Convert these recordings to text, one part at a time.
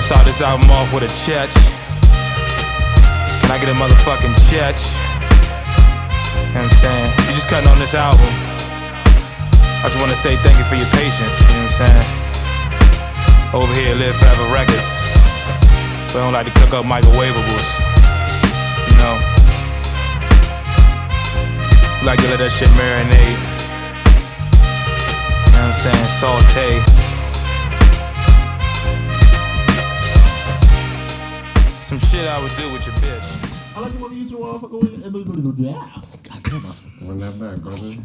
Start this album off with a church. Can I get a motherfucking church? You know what I'm saying? You just cutting on this album. I just wanna say thank you for your patience, you know what I'm saying? Over here, Live Forever Records. We don't like to cook up microwavables, you know? We like to let that shit marinate. You know what I'm saying? Saute. Some shit I would do with your bitch. I like to welcome you to the motherfucker. Run that back, brother.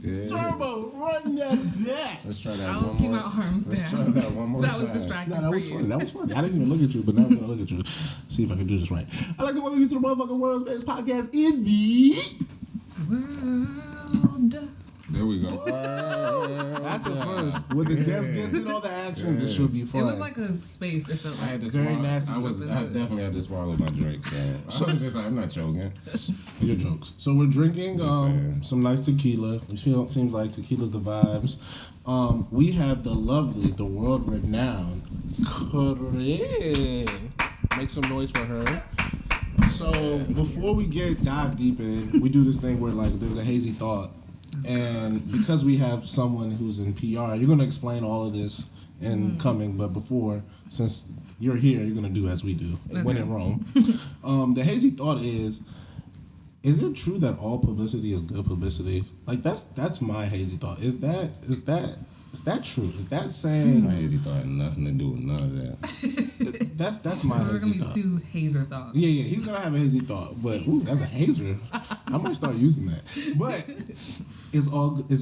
Yeah. Turbo, run that back. Let's try that I'll one keep more. my arms down. Let's try that one more That time. was distracting. No, that was funny. That was funny. I didn't even look at you, but now I'm gonna look at you. See if I can do this right. I'd like to welcome you to the motherfucking world's greatest podcast in the World. There we go. That's a first. When the guest gets in all the action, this should be fun. It was like a space. It felt I had like to Very swallow. nasty. I definitely had to swallow my drink, so I was just like, I'm not choking. Your jokes. So we're drinking Just saying. some nice tequila. It seems like tequila's the vibes. We have the lovely, the world-renowned Corryn. Make some noise for her. So before we dive deep in, we do this thing where like there's a hazy thought, and because we have someone who's in PR, you're gonna explain all of this in coming. But before, since you're here, you're gonna do as we do when in Rome. The hazy thought is it true that all publicity is good publicity? Like that's my hazy thought. Is that true? Is that saying My hazy thought had nothing to do with none of that. that's my there are hazy gonna be thought? two hazer thoughts. Yeah, he's gonna have a hazy thought, but ooh, that's a hazer. I might start using that. But is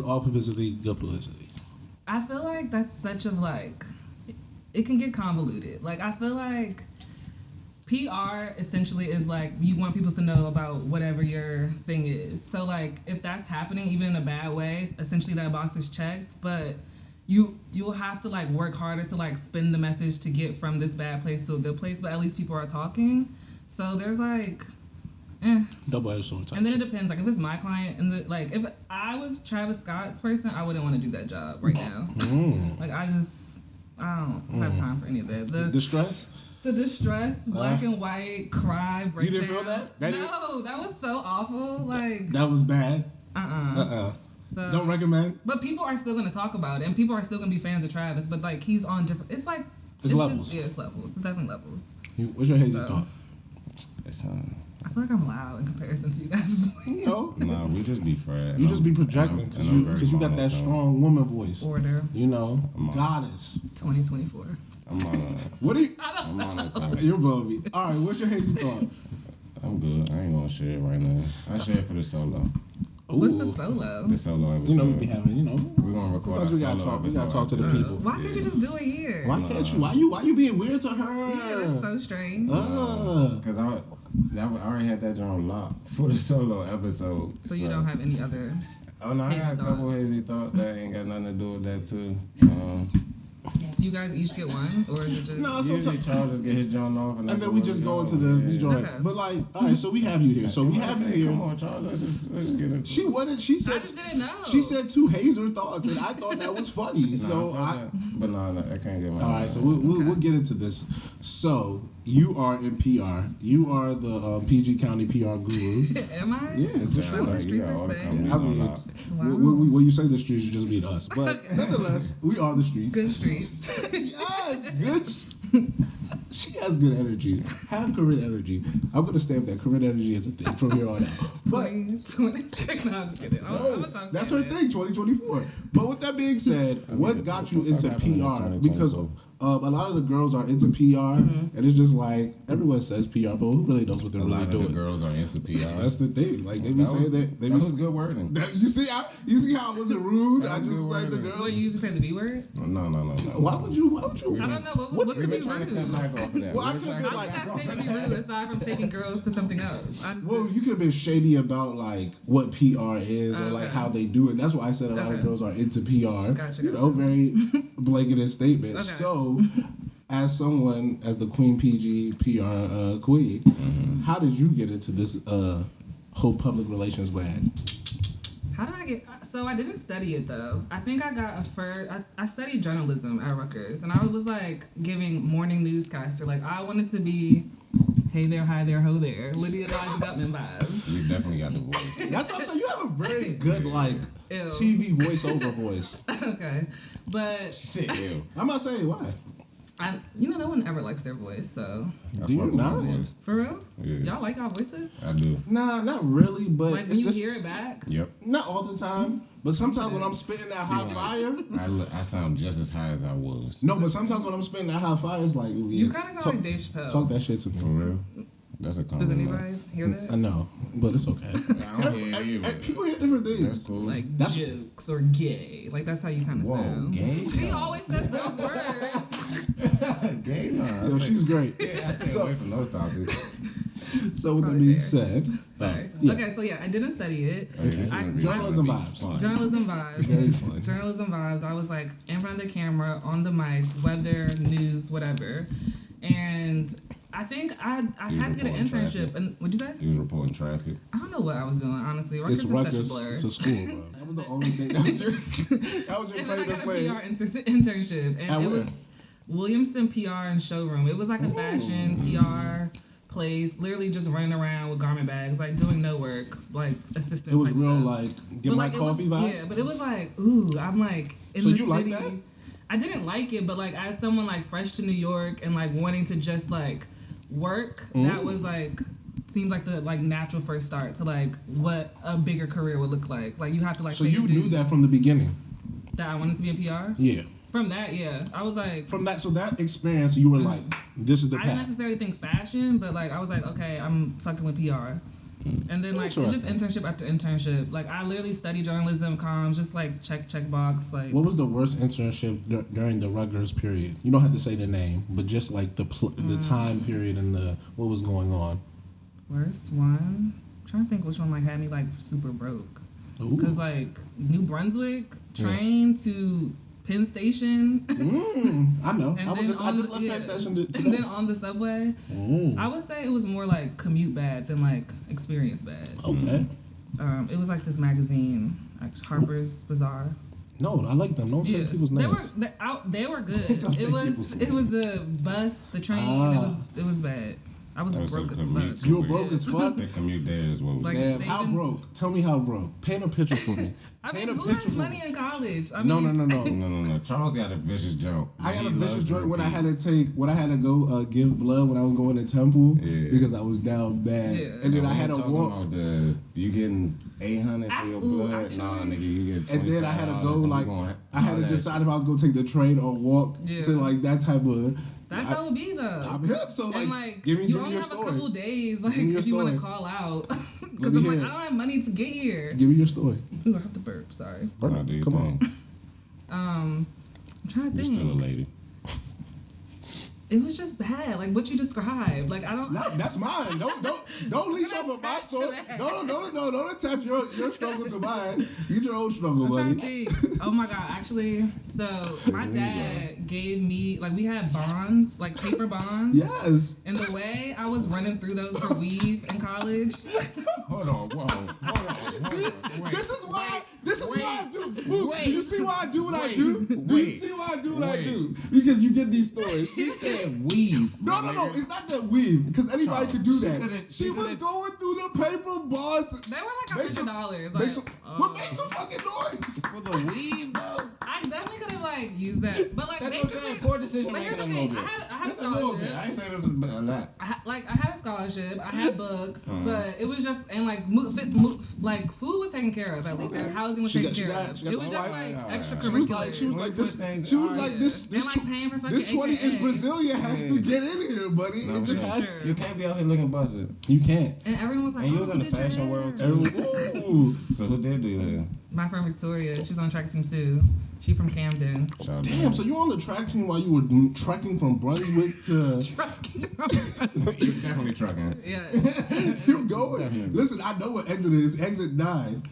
all publicity good publicity? I feel like that's such a like. It can get convoluted. Like I feel like PR essentially is like you want people to know about whatever your thing is. So like if that's happening even in a bad way, essentially that box is checked, but you'll have to like work harder to like spin the message to get from this bad place to a good place, but at least people are talking. So there's like Double-edged sword type. and then it depends. Like if it's my client and if I was Travis Scott's person, I wouldn't want to do that job right now. Like I don't have time for any of that. The distress, black and white, cry, breakdown. You didn't feel that? That was so awful. Like That was bad. So, Don't recommend. but people are still gonna talk about it, and people are still gonna be fans of Travis. But like he's on different. It's like It's levels. It's levels. It's definitely levels. What's your hazy thought? It's I feel like I'm loud in comparison to you guys' voice. No. Nah, we just be friends. You just be projecting because you got that strong woman voice. Order. You know, goddess. 2024. I'm on What are you? I'm on it. Too. You're blowing me. All right, what's your hazy thought? I'm good. I ain't gonna share it right now. I share it for the solo. What's the solo? The solo episode. You know we be having. We're gonna record Sometimes our solo we gotta episode talk to the after people. this. Why can't you just do it here? Why can't you? Why you being weird to her? Yeah, that's so strange. Because I already had that joint locked for the solo episode. So you don't have any other? Oh no, I hazy got a couple thoughts? hazy thoughts that ain't got nothing to do with that too. Do you guys each get one, or is it just? No, Usually sometimes. Charles just get his joint off, and And then we just go into this joint. Okay. But like, all right, so we have you here. So we have you here. Come on, Charles, let's just get into it. She I said. just didn't know. She said two hazer thoughts, and I thought that was funny. So But no, I can't get my. all right, so we'll get into this. So you are in PR. You are the PG County PR guru. Am I? Yeah, for sure. What the streets are saying. I mean, when you say the streets, you just mean us. But nonetheless, we are the streets. Good streets. Yes, good. She has good energy. Have Corryn energy. I'm gonna stamp that Corryn energy is a thing from here on out. But 26. No, I'm just kidding. that's her thing, 2024. But with that being said, what got you into PR? Because a lot of the girls are into PR, and it's just like everyone says PR, but who really knows what they're A really lot of doing? the girls are into PR. That's the thing. Like they be saying that. They That be was good wording. You see how I wasn't rude? That I was just good like the wording. girls. What, you usually say the B word? No. Why would you? I don't know. What could We've be been trying to cut rude? back off of that. Well, I We've been could've trying been to cut I like- think back that off of statement be that. rude aside from taking girls to something else. I just Well, you could have been shady about like what PR is or like how they do it. That's why I said a lot of girls are into PR. Gotcha, You know, very blanketed statement. Okay. So, as someone, as the Queen PG PR queen, how did you get into this whole public relations bag? How did I get? So I didn't study it though. I think I got a first. I studied journalism at Rutgers, and I was like giving morning newscaster. Like I wanted to be, hey there, hi there, ho there, Lydia Liza Gutman vibes. You definitely got the voice. That's what I'm saying. You have a very good like Ew. TV voiceover voice. Okay, but She said, ew. I'm not saying why. no one ever likes their voice. So Do you not? for real, Yeah. y'all like our voices? I do. Nah, not really. But Like when it's you just, hear it back. Yep. not all the time. But sometimes when I'm spitting that hot fire. I sound just as high as I was. No, but sometimes when I'm spitting that hot fire, it's like, ooh, yeah, You kind of sound like Dave Chappelle. Talk that shit to For me. real? That's a compliment. Does anybody hear that? I know, but it's okay. I don't hear you. And people hear different things. That's cool. Like That's- jokes or gay. Like that's how you kind of Whoa, sound. gay? He always says those words. Gay? Nah. Yo, she's great. Yeah, I stay away from those topics. So with that Probably being fair. said, Sorry. yeah. Okay, so yeah, I didn't study it. Okay, this is I- gonna be- Journalism gonna be vibes. fun. Journalism Very vibes. fun. Journalism vibes. I was like in front of the camera, on the mic, weather, news, whatever. And I think I You had to get an reporting internship. traffic. And what'd you say? You was reporting traffic. I don't know what I was doing, honestly. Rutgers it's is such a Rutgers blur. to school, bro. That was the only thing. That was your And then I claim to got a fame. PR internship, and At it where? was Williamson PR and showroom. It was like a fashion PR place, literally just running around with garment bags, like doing no work, like assistant. It was type real, stuff. like, get But, my like, it coffee was, vibes. Yeah, but it was like, ooh, I'm like in So the you like city. that? I didn't like it, but like as someone like fresh to New York and like wanting to just like work, that was like seemed like the like natural first start to like what a bigger career would look like. Like you have to like. So pay you your knew dues. that from the beginning. That I wanted to be in PR. Yeah. From that, yeah, I was like. From that, so that experience, you were like, this is the I didn't path. necessarily think fashion, but like I was like, okay, I'm fucking with PR. And then like it just Interesting. internship after internship. Like I literally studied journalism, comms, just like check box. Like What was the worst internship during the Rutgers period? You don't have to say the name, but just like the time period and the what was going on. worst one. I'm trying to think which one like had me like super broke. Ooh. Cause like New Brunswick train to Penn Station. I know. And I then just on left the- Penn Station And today. then on the subway, I would say it was more like commute bad than like experience bad. Okay. It was like this magazine, like Harper's Bazaar. No, I like them. Don't say people's names. They were good. Don't say It people's was the bus, the train. It was bad. I was Oh, so broke as commute. fuck. You were broke as fuck. The commute there is what was. Like, Damn, how saving- broke? Tell me how broke. Paint a picture for me. I mean, Paint a who picture has for money me. in college? I No, mean, no. No. Charles got a vicious joke. I got He a vicious loves to joint when I repeat. had to go give blood when I was going to Temple Yeah. because I was down bad, Yeah. and then I We had to talking walk. about you getting 800 for your blood? actually- Nah, nigga, you get $25. And then I had to go and we like gonna I had to holler at decide if I was gonna take the train or walk Yeah. to like that type of. that's how it be though. I'm hip, so And like, give me you only your have story. a couple days, like, Give me your if you want to story. call out, Let because me I'm like, hear I it. don't have money to get here. Give me your story. Ooh, I have to burp. Sorry. Nah, do your Come thing. I'm trying to You're think. still a lady. It was just bad, like what you described. Like I don't. No, that's mine. Don't leech off of my attach to story. that. No, don't attach your struggle to mine. Get your own struggle, I'm trying to buddy. think. Oh my god, actually, so my dad gave me like we had bonds, like paper bonds. Yes. And the way I was running through those for weave in college, Hold on, wait. This is why I do. Look, do you see why I do what I do? Do you wait, see why I do what I wait. do? Because you get these stories. She said weave. No, it's not that weave. Because anybody Charles, could do she that. could've- She she was could've- going through the paper bars. they were like Make some- $100. Make Like, some, well, make some fucking noise. For the weave, though? I definitely could have like used that, but like That's what I'm basically, saying. Poor decision but here's the making a thing: little I bit. had a Just a little bit. scholarship. I ain't saying it was a lot. I had a scholarship. I had books, Uh-huh. but it was just and like like food was taken care of at least, and housing was She taken got- care she got- of. she got It was some just white- like Alright. extracurriculars. She was like this. things She was are, like yeah. this. And, like, paying for fucking This 20-inch HAA. Brazilian has to get in here, buddy. No, It just sure. has. Sure. You can't be out here looking busted. You can't. And everyone was like, And you "Oh, was in the who did your fashion hair?" world, too. Ooh. So who did do that? My friend Victoria, she's on track team too. She from Camden. Shout out to Damn, so you on the track team while you were trekking from Brunswick to you definitely trucking. Yeah. you going? Definitely. Listen, I know what exit is. Exit 9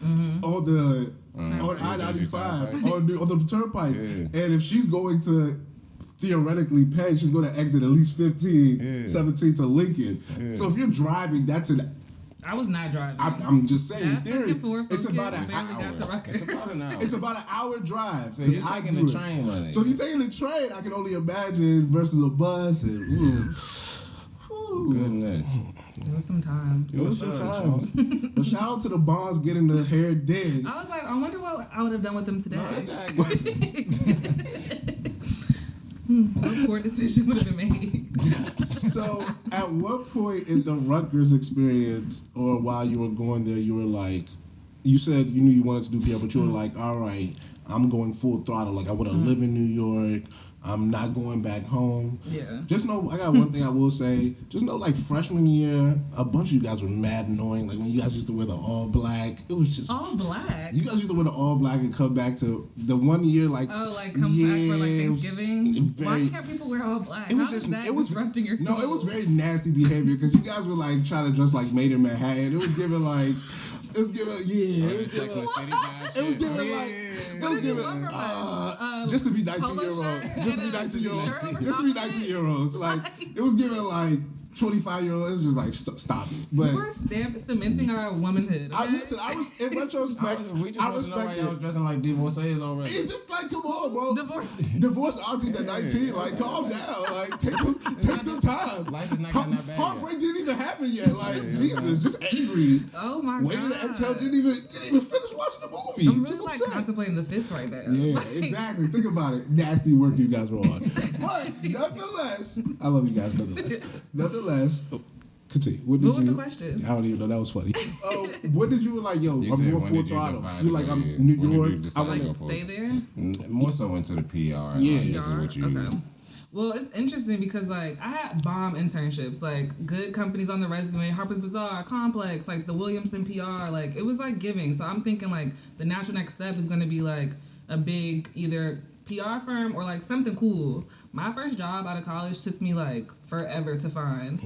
on the on I-95 on the turnpike. Yeah. And if she's going to theoretically Penn, she's going to exit at least 15, Yeah. 17 to Lincoln. Yeah. So if you're driving, that's an I was not driving. I'm just saying. That Theory. fucking Ford It's Focus about an barely got to Rutgers. It's about an hour. It's about an hour drive. So you're taking the train running. So if you're taking the train, I can only imagine versus a bus and. Goodness. There was some times. It was some times. But shout out to the Bonds getting the hair did. I was like, I wonder what I would have done with them today. What poor decision would have been made. So, at what point in the Rutgers experience, or while you were going there, you were like, you said you knew you wanted to do PR, but you were like, all right, I'm going full throttle. Like, I want to live in New York. I'm not going back home. Yeah. Just know, I got one thing I will say. Just know, like, freshman year, a bunch of you guys were mad annoying. Like, when you guys used to wear the all black, it was just... All black? You guys used to wear the all black and come back to the 1 year, like... Oh, like, come back for, like, Thanksgiving? Why can't people wear all black? It was How just... is that it was disrupting your soul? No, it was very nasty behavior, because you guys were, like, trying to dress like Made in Manhattan. It was giving, like... It was giving... Yeah. It was giving... It was giving, like... It was giving... just to be 19-year-old. Just to be 19-year-old. Just to be 19-year-olds. Like, it was giving, like... 25-year-old, it was just like stop it. But we're cementing our womanhood. Okay? I was in retrospect. I respect it. I was dressing like divorcees already. It's just like, come on, bro. Divorce aunties at 19. Like, calm down. Like, take some time. Life is not getting that bad. Heartbreak didn't even happen yet. Like, Jesus, just angry. Oh my Waiting god. to exhale, didn't even finish watching the movie. I'm really like contemplating the fits right now. Yeah, like, exactly. Think about it. Nasty work you guys were on. But nonetheless, I love you guys. Nonetheless, continue. What was the question? I don't even know. That was funny. What did you like? Yo, I'm going full throttle. You like I'm When New did you York. decide I to go like for stay it? there. More so into the PR. Yeah. Like, this is what you. Okay. Well, it's interesting because like I had bomb internships, like good companies on the resume, Harper's Bazaar, Complex, like the Williamson PR, like it was like giving. So I'm thinking like the natural next step is going to be like a big either PR firm or like something cool. My first job out of college took me like forever to find.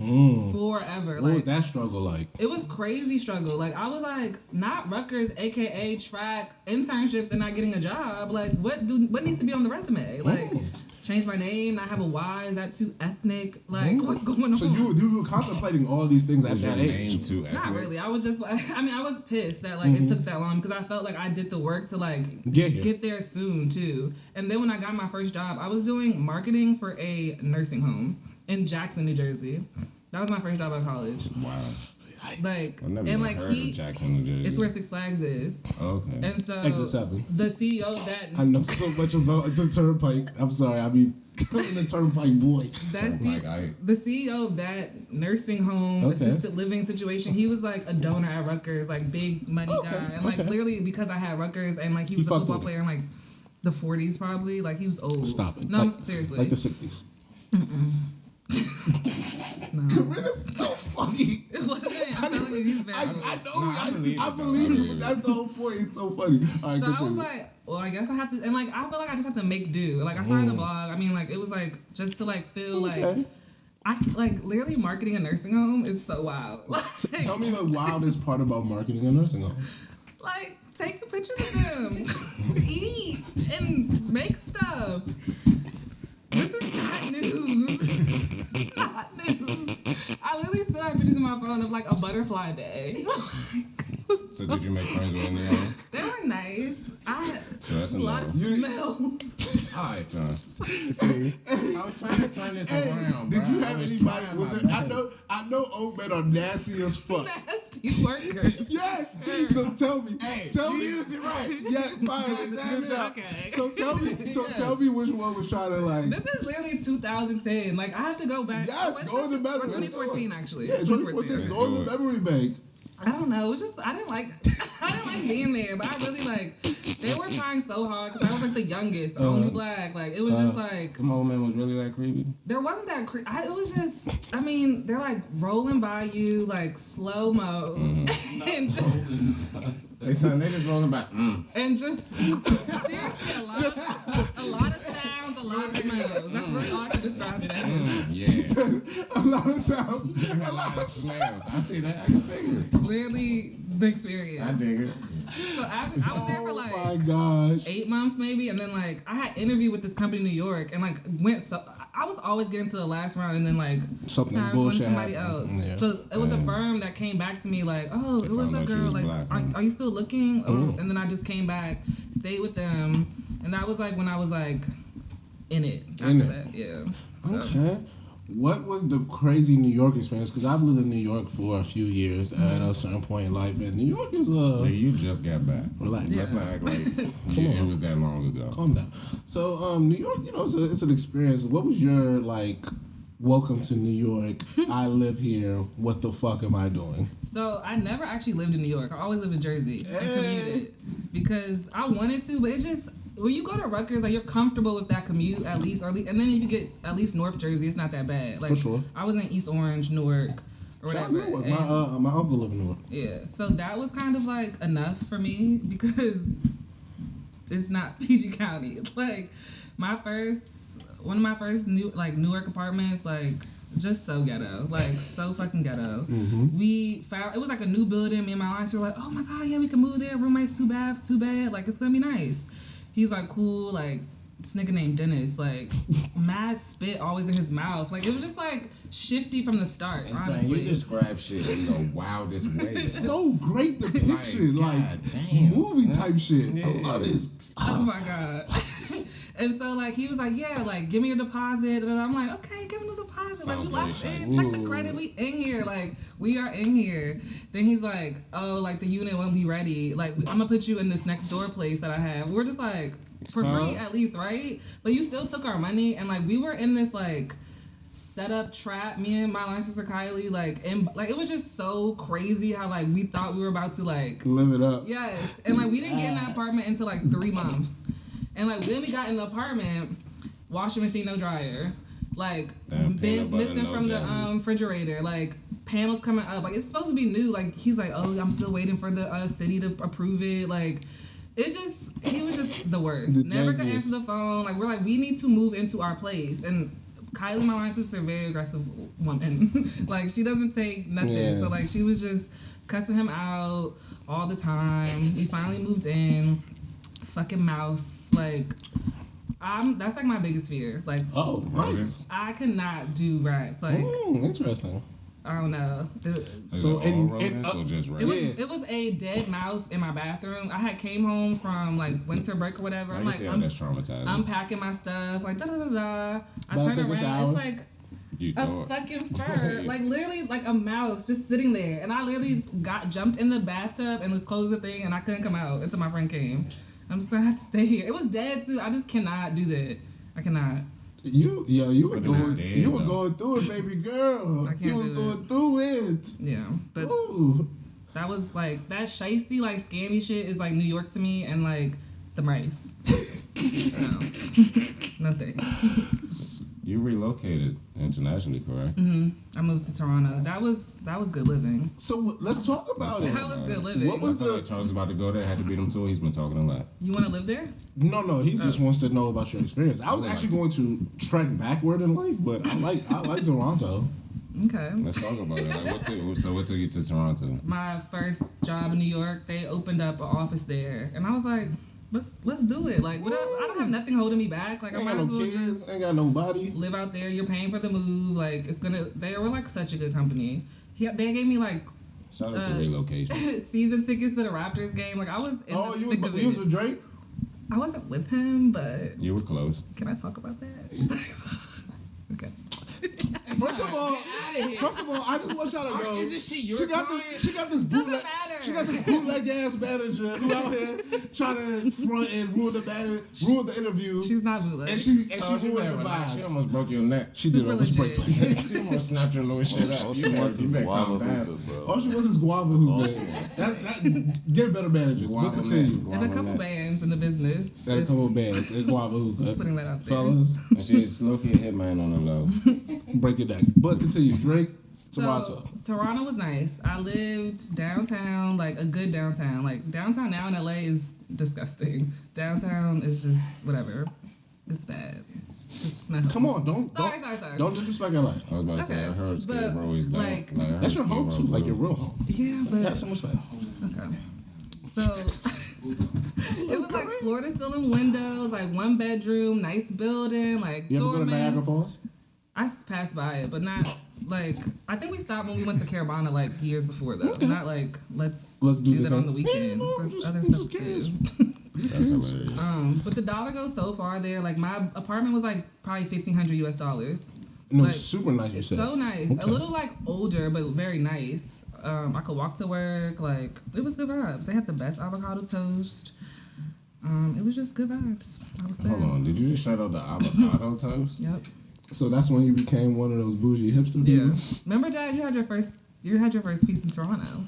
Forever. What like, was that struggle like? It was crazy struggle. Like I was like not Rutgers, aka track internships and not getting a job. Like what needs to be on the resume? Like change my name, not have a Y, is that too ethnic? Like what's going on? So you were contemplating all these things at that age. Name too ethnic? Not really. I was just like, I mean, I was pissed that like it took that long because I felt like I did the work to like get there soon too. And then when I got my first job, I was doing marketing for a nursing home in Jackson, New Jersey. That was my first job out of college. Wow. Like I've never and even like heard of Jackson, New Jersey. it's where Six Flags is. Okay. And so Exit 7. the CEO of that I know so much about the Turnpike. I'm sorry. I mean, the Turnpike boy. The CEO of that nursing home assisted living situation, he was like a donor at Rutgers, like big money guy, and like literally because I had Rutgers and like he was a football player in like the 40s probably, like he was old. Stop it. No, like, seriously. Like the 60s. No. Corinna's so funny. It wasn't. I'm telling you, he's bad. I believe it, but that's the whole point. It's so funny. All right, so continue. I was like, well, I guess I have to, and like I feel like I just have to make do. Like I started a blog. I mean, like it was like just to like feel like I like literally marketing a nursing home is so wild. Like, tell me the wildest part about marketing a nursing home. Like taking pictures of them, eat and make stuff. This is not news. It's not news. I literally still have pictures in my phone of like a butterfly day. So did you make friends with any of them? They were nice. So that's a lot of smells. All right, son. See, I was trying to turn this around. Did you have anybody? I know old men are nasty as fuck. Nasty workers. Yes. So tell me. Tell me. Used it right. Yeah, fine. Good job. Okay. So tell me which one was trying to like. This is literally 2010. Like I have to go back. Yes, go in the memory. 2014 actually. Yeah, 2014. Go in the memory bank. I don't know. It was just I didn't like being there, but I really like. They were trying so hard because I was like the youngest, only black. Like it was just like. The old man was really that creepy. There wasn't that creepy. It was just. I mean, they're like rolling by you like slow mo, and just. They just rolling by. And just seriously, a lot of sounds, a lot of smells. That's really all I can describe it as. Yeah. A lot of sounds. A lot of smells. I see that. I can figure it. Literally the experience. I dig it. So I was there for like 8 months maybe, and then like I had interviewed with this company in New York, and like went so. I was always getting to the last round and then like Something sorry, bullshit somebody happened. else. Yeah. So it was a firm that came back to me like, oh, it was a found out she girl. was Like, black, are you still looking? Oh, and then I just came back, stayed with them, and that was like when I was like in it. In after it. that, yeah. So. Okay. What was the crazy New York experience? Because I've lived in New York for a few years at a certain point in life, and New York is Nigga, you just got back. relax. Let's not act like it was that long ago. Calm down. So, New York, it's an experience. What was your like? Welcome to New York. I live here. What the fuck am I doing? So I never actually lived in New York. I always lived in Jersey. I commuted because I wanted to, but it just when you go to Rutgers, like you're comfortable with that commute at least, and then if you get at least North Jersey, it's not that bad. Like For sure. I was in East Orange, Newark, or Shout out whatever. Newark. and- My uncle lived in Newark. yeah, so that was kind of like enough for me because it's not PG County. Like one of my first Newark apartments, like just so ghetto, like so fucking ghetto. Mm-hmm. We found it was like a new building. Me and my alliance were like, oh my god, yeah, we can move there. Roommates too bad, like it's gonna be nice. He's like cool, like this nigga named Dennis, like mad spit always in his mouth. Like it was just like shifty from the start. And honestly, you describe shit in the wildest way. So great depiction, Like, like God, movie type shit. Yeah. I love this. oh my god. And so like he was like, yeah, like give me your deposit, and I'm like, okay, give me the deposit. Like we Sounds locked really in, check the credit, we in here, like we are in here. Then he's like, oh, like the unit won't be ready. Like I'm gonna put you in this next door place that I have. We're just like for free at least, right? But you still took our money, and like we were in this like setup trap. Me and my line sister Kylie, like it was just so crazy how like we thought we were about to like Live it up. yes, and like we didn't get in that apartment until like 3 months. And like when we got in the apartment, washing machine, no dryer, like Damn, bins peanut butter, missing no from the jelly. refrigerator, like panels coming up, like it's supposed to be new. Like he's like, oh, I'm still waiting for the city to approve it. Like he was just the worst. The Never could jankiest. answer the phone. Like we're like, we need to move into our place. And Kylie, my line sister, very aggressive woman. Like she doesn't take nothing. Yeah. So like she was just cussing him out all the time. We finally moved in. Fucking mouse, like that's like my biggest fear. Like Oh, Rodents? I cannot do rats. Like interesting. I don't know. Is So, it all and- rodents or just It rats? was it was a dead mouse in my bathroom. I had came home from like winter break or whatever. I I'm can like see how that's traumatizing. unpacking my stuff, like da da da da. I About to turn take a around, shower? it's like You a thought. fucking fur, like literally like a mouse just sitting there, and I literally jumped in the bathtub and was closed the thing, and I couldn't come out until my friend came. I'm just gonna have to stay here. It was dead too. I just cannot do that. I cannot. You were But it was going, dead, you were though. going through it, baby girl. I can't You was do going through it. Yeah, but Ooh. that was like that shiesty like scammy shit is like New York to me, and like the mice. No thanks. You relocated internationally, correct? I moved to Toronto. That was good living. So let's talk about Let's it. That was good living. What was I feel the? like Charles is about to go there. Had to beat him to it. He's been talking a lot. You want to live there? No, he just wants to know about your experience. I was actually going to trek backward in life, but I like Toronto. Okay. Let's talk about it. Like, what took you to Toronto? My first job in New York, they opened up an office there, and I was like, let's do it. Like, I don't have nothing holding me back. Like, I Ain't might got as no well kids, just ain't got nobody. live out there. You're paying for the move. Like, they were like such a good company. They gave me like Shout out to relocation. season tickets to the Raptors game. Like, I was in the thick of you was it. with Drake? I wasn't with him, but You were close. can I talk about that? Okay. First of all, I just want y'all to know. Isn't she your she got client? she got this bootleg. Doesn't matter. She got this bootleg ass manager who out here trying to front and ruin the interview. She's not bootleg. and she Charles, you ruined better the relax. She vibes. almost broke your neck. She did Super almost break my legit. neck. She almost snapped your little shit up. All You she better, wants you is better guava calm down. hookah, bro. All she wants is guava hookah. Get better managers. But Guava continue. neck, and a guava couple neck. bands in the business. And a couple of bands and guava hookah. Just putting that out there. Fellas, And she's low-key a hitman on the low. break it down. But continue. Drake, Toronto. So Toronto was nice. I lived downtown, like a good downtown. Like downtown now in LA is disgusting. Downtown is just whatever. It's bad. Just smells. Come on, don't Sorry. disrespect LA. I was about to say, I heard Skid but, Row is down. like- I heard That's your Skid home Row too, like blue. your real home. Yeah, but Have some respect. okay. So It was like floor to ceiling windows, like 1 bedroom, nice building, like You ever go to doorman. Niagara Falls? I passed by it, but not like. I think we stopped when we went to Caribana like years before though. Not like let's do do the that thing. on the weekend. Yeah, no, There's I'm other just stuff curious. too. That's hilarious. But the dollar goes so far there. Like my apartment was like probably $1,500. No, Like, super nice. You It's said. so nice. Okay. A little like older, but very nice. I could walk to work. Like it was good vibes. They had the best avocado toast. It was just good vibes. I was Hold saying. on, did you just shout out the avocado toast? Yep. So that's when you became one of those bougie hipster Yeah. people. Remember, Dad? You had your first piece in Toronto.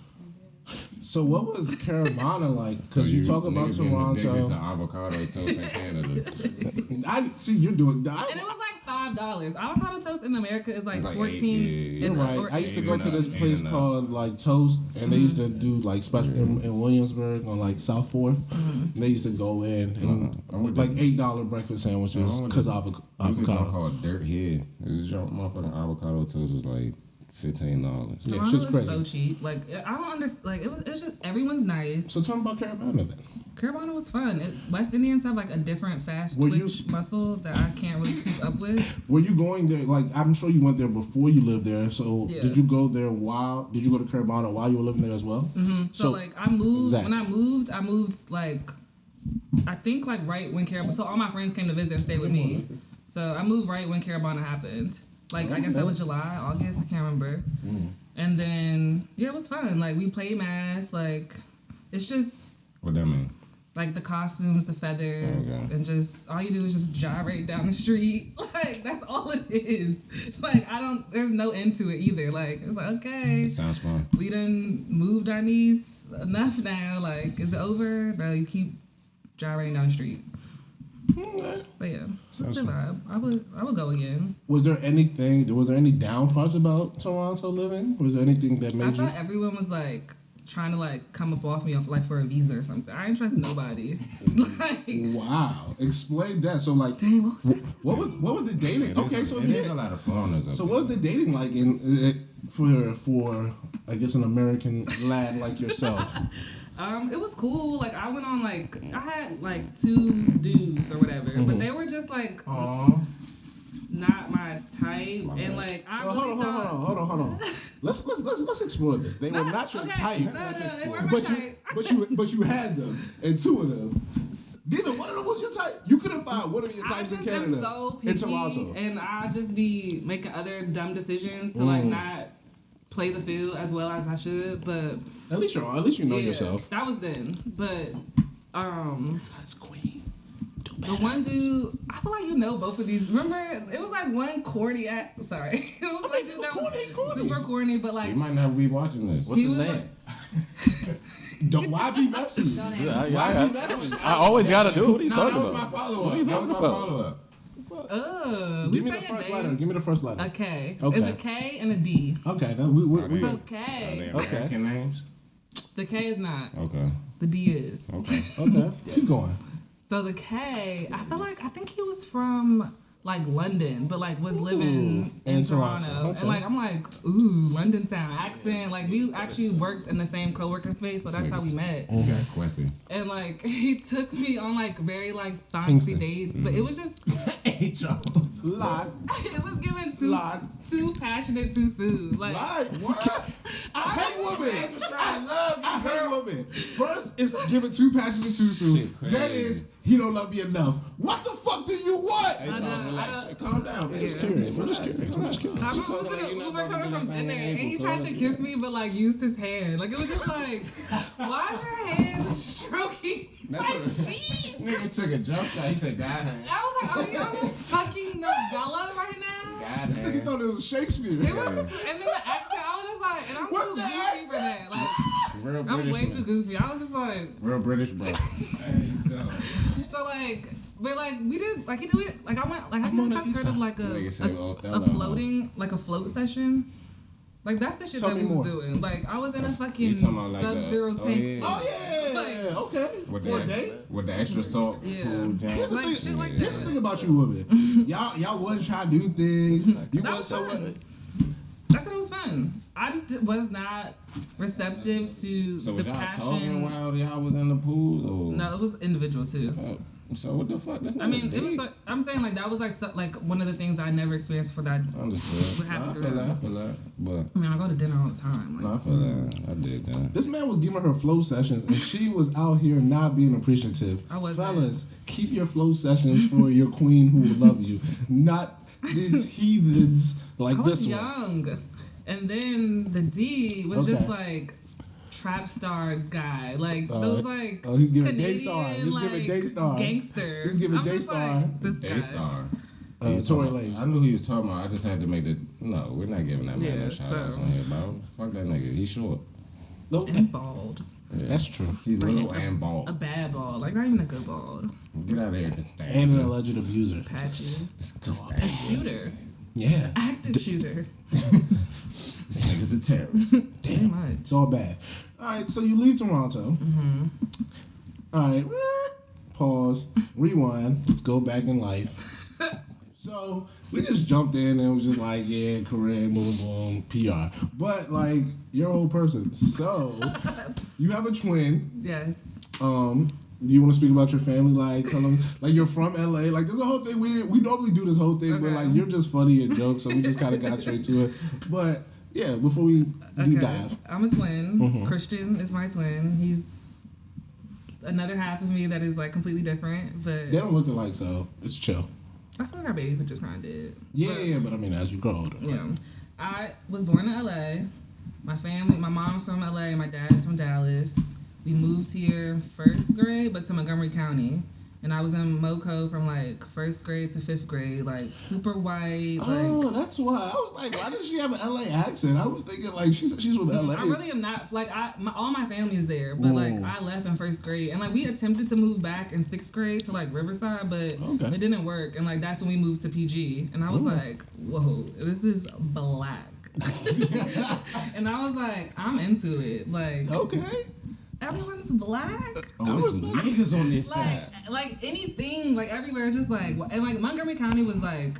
So what was Caribana like? Because So you talk about niggas getting addicted to Toronto. avocado toast in Canada. I see you're doing. And it was like $5. Avocado toast in America is like It's like 14. $8, yeah. and You're right. or I used to eight go and to up, this eight place and up. called like Toast, and they used to do like special in Williamsburg on like South 4th. And they used to go in and with like $8 breakfast sandwiches because of There's a joint avocado. called Dirt Head. This joint motherfucking avocado toast is like $15. Yeah, Toronto shit's is crazy. so cheap. Like I don't understand. Like it's just everyone's nice. So tell me about Caribana then. Caribana was fun. West Indians have like a different fast Were twitch muscle that I can't really keep up with. Were you going there? Like I'm sure you went there before you lived there. So Yeah. did you go there did you go to Caribana while you were living there as well? So like I moved Exactly. when I moved like I think like right when Caribana. So all my friends came to visit and stay with me. So I moved right when Caribana happened. Like I guess that was July, August. I can't remember. And then yeah, it was fun. Like we played mass. Like it's just What that mean? like the costumes, the feathers, Okay. and just all you do is just gyrate down the street. Like that's all it is. Like there's no end to it either. Like it's like okay, Sounds fun. we done moved our knees enough now. Like is it over? No, you keep gyrating down the street. But yeah, it's a Sounds good vibe. I would go again. Was there any down parts about Toronto living? Was there anything that I made you? thought everyone was like trying to like come up off me like for a visa or something. I didn't trust nobody. Like Wow, explain that. So like, dang, what was that? what was the dating? It Okay, is, so it yeah. is a lot of foreigners up So there. what's the dating like for I guess an American lad like yourself? It was cool. Like I went on like I had like 2 dudes or whatever, but they were just like not my type, and like I So really thought. hold on. Let's explore this. They were not your okay. type. No, they weren't my But type. but you had them, and 2 of them. Neither one of them was your type. You couldn't find one of your I types in just am Canada. so in picky, Toronto. and I just be making other dumb decisions to like not play the field as well as I should. But At least you know yeah, yourself. that was then. But That's queen. the one dude, I feel like you know both of these. Remember, it was like one corny sorry. It was one dude that was corny. super corny, but like You might not be watching this. What's he his was name? Don't why be messy? I always gotta do it. What are you No, talking that was my about? follow-up. What are you That was my talking about? follow-up. we Give me the saying first names. letter. Give me the first letter. A K. Okay. It's a K and a D. Okay, now we So Are K. they American names? The K is not. Okay. The D is. Okay. okay. Keep going. So the K, I think he was from like London, but like was living in in Toronto. Toronto. Okay. And like I'm like, ooh, London town accent. Like we actually worked in the same co-working space, so that's how we met. You got Quessy. And like he took me on like very like fancy Kingston. dates, but it was just Lot. it was given Lot. too passionate too soon. Like Right. What? I hate women. I hate women. First, it's giving too passionate too soon. Shit crazy. That is, he don't love me enough. What the fuck do you want? Hey, Charles, know, relax. I don't- Calm down, man. Just curious. I'm just curious. I remember told was her in you an not Uber about to coming do from that thing dinner, in and he April, tried to cuz. kiss me, but like used his hand. Like it was just like, why is your hand stroking That's my what cheek? Nigga took a jump shot. He said, God hand. I was like, are we on a fucking novella right now? God He hand. thought it was Shakespeare. It was, and then the accent, I was just like, and I'm What too the goofy for that. Like, Real I'm British. way too goofy. I was just like, Real British, bro. so like, but like we did, like he did it, like I went, like have I'm on you the guys east heard of side. like Nigga said a Othello. floating, like a float session? Like that's the shit Tell that me we was more. doing. Like I was in a You fucking talking about like sub-zero the- tank. yeah. Oh yeah. Like- Okay. With For a the, date. with the extra salt. Yeah. Pool jam. Here's the Like thing. shit like Here's the that. thing about you women. Y'all wasn't trying to do things. You That was was so fun. I said it was fun. I just was not receptive to So the was y'all talking passion. while y'all was in the pools? Or? No, it was individual too. So what the fuck? That's not I mean, a it was date. like, I'm saying like that was like one of the things I never experienced before that. Understood. What happened I through feel that? that. I feel that. But I mean, I go to dinner all the time. Like, no, I feel that. I did that. This man was giving her flow sessions, and she was out here not being appreciative. I wasn't. Fellas, keep your flow sessions for your queen who will love you, not these heathens like I was this one. young, and then the D was just Okay. like trap star guy, like those like he's giving Canadian, Daystar. He's giving like, Daystar. gangster. He's giving I'm just Daystar. like, this guy. Daystar. Tory Lanez. I knew he was talking about. I just had to make the. No, we're not giving that man Yeah, no shout outs so- on here, bro. Fuck that nigga. He's short. And bald, That's true. He's Like, little a- and a bald. bad bald, like not even a good bald, Get out of here. Just And an alleged abuser. patchy, Just a shooter, Yeah. active shooter. This nigga's a terrorist. Pretty much. It's all bad. All right, so you leave Toronto. All right, pause, rewind. Let's go back in life. So we just jumped in and was just like, yeah, Corryn, boom, boom, PR. But like, you're a whole person. So you have a twin. Yes. Do you want to speak about your family? Like, tell them, like, you're from LA. Like, there's a whole thing. We normally do this whole thing, but Okay. like, you're just funny and jokes, so we just kind of got straight to it. But yeah, before we deep dive. I'm a twin. Christian is my twin. He's another half of me that is like completely different, but They don't look alike, so it's chill. I feel like our baby pictures kind of did. Yeah, but I mean, as you grow older. Yeah. I was born in LA. My mom's from LA, my dad's from Dallas. We moved here first grade, but to Montgomery County. And I was in MoCo from like first grade to fifth grade, like super white. Oh, Like that's why. I was like, why does she have an LA accent? I was thinking like she's from LA. I really am not like all my family is there, but like I left in first grade, and like we attempted to move back in sixth grade to like Riverside, but it didn't work, and like that's when we moved to PG, and I was like, whoa, this is black, and I was like, I'm into it, like Okay. everyone's black. Oh, it's some niggas on this side. Like anything, like everywhere, just like and like Montgomery County was like,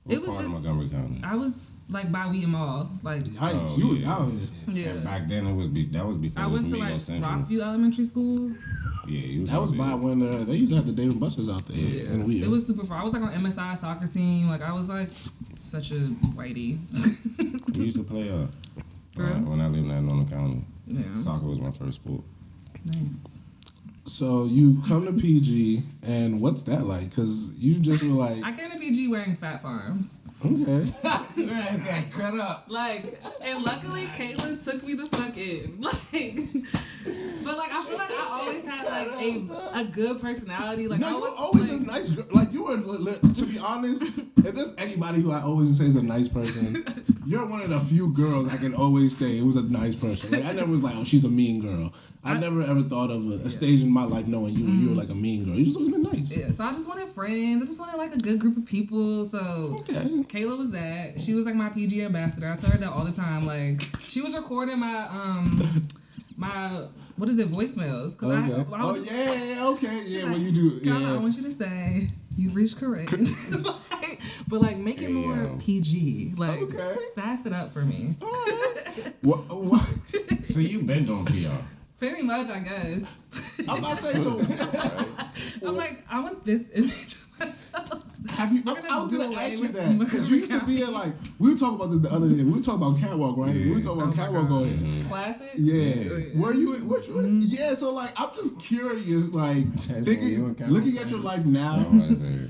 What it was part of just. Montgomery County? I was like by Wheaton Mall, like Yikes, Oh, you was yeah. out here. yeah. And back then that was before I it was went to Migos like Central. Rockview Elementary School. Yeah, you was That was out by there. when they used to have the Dave and Buster's out there. Yeah. And we It was super far. I was like on MSI soccer team. Like I was like such a whitey. We used to play For real? when I lived in Northern County. Yeah. Soccer was my first sport. Nice. So you come to PG, and what's that like? Because you just were like, I came to PG wearing Fat Farms. okay. It's got cut up. Like, and luckily Caitlin took me the fuck in. Like, but like I feel like I always had like a good personality. Like No, I you were was always like, a nice girl. Like, you were, to be honest, if there's anybody who I always say is a nice person, you're one of the few girls I can always say it was a nice person. Like, I never was like, oh, she's a mean girl. I never ever thought of a stage in my life knowing you when you were like a mean girl. You just always been nice. Yeah, so I just wanted friends. I just wanted like a good group of people. So Okay. Kayla was that. She was like my PG ambassador. I tell her that all the time. Like she was recording my my what is it, voicemails? Cause Okay. I Oh, was just, yeah, okay. Yeah, she's when like, you do, "Carla, yeah. I want you to say you reached Corryn. But like make it more PG. Like Okay. sass it up for me. What? So you been doing PR. Very much, I guess. I'm about to say, so I'm like, I want this image of myself. have you, We're gonna I was do going to away ask you with that. Because you used to be in like, we were talking about this the other day. We were talking about Catwalk, right? We were talking about Oh my Catwalk God. on here. Classics? Yeah. Were you? Which one? Yeah. So like, I'm just curious. Like, you thinking, and Catwalk, looking at your life now,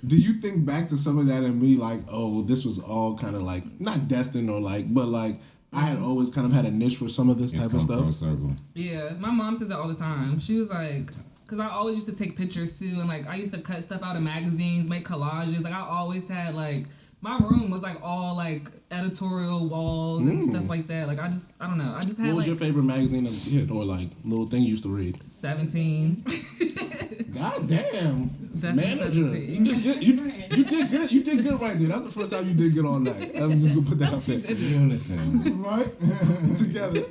do you think back to some of that and be like, oh, this was all kind of like not destined or like, but like I had always kind of had a niche for some of this It's type come of full stuff. circle. Yeah, my mom says that all the time. She was like, because I always used to take pictures too, and like I used to cut stuff out of magazines, make collages. Like I always had like my room was like all like editorial walls and stuff like that. Like I don't know. I just had What was like your favorite magazine as a kid or like little thing you used to read? 17. God damn, Definitely manager, 17. you did good. You did good right there. That's the first time you did good all night. I'm just gonna put that out there. Unison. Right? Together.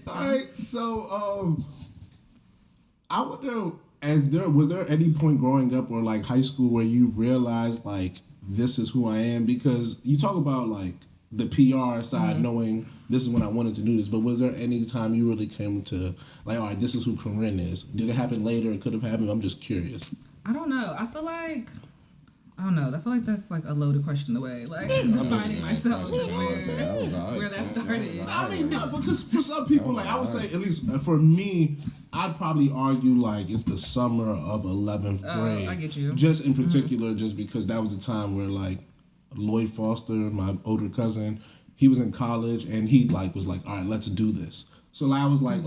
All right. So, I wonder, was there any point growing up or like high school where you realized like this is who I am? Because you talk about like the PR side, knowing this is when I wanted to do this. But was there any time you really came to like, all right, this is who Corryn is? Did it happen later? It could have happened. I'm just curious. I don't know. I feel like that's like a loaded question away. Like defining myself where that started. I mean, because for some people, like I would say, at least for me, I'd probably argue like it's the summer of 11th grade. I get you. Just in particular, just because that was the time where like Lloyd Foster, my older cousin, he was in college and he like was like, all right, let's do this. So like, I was like,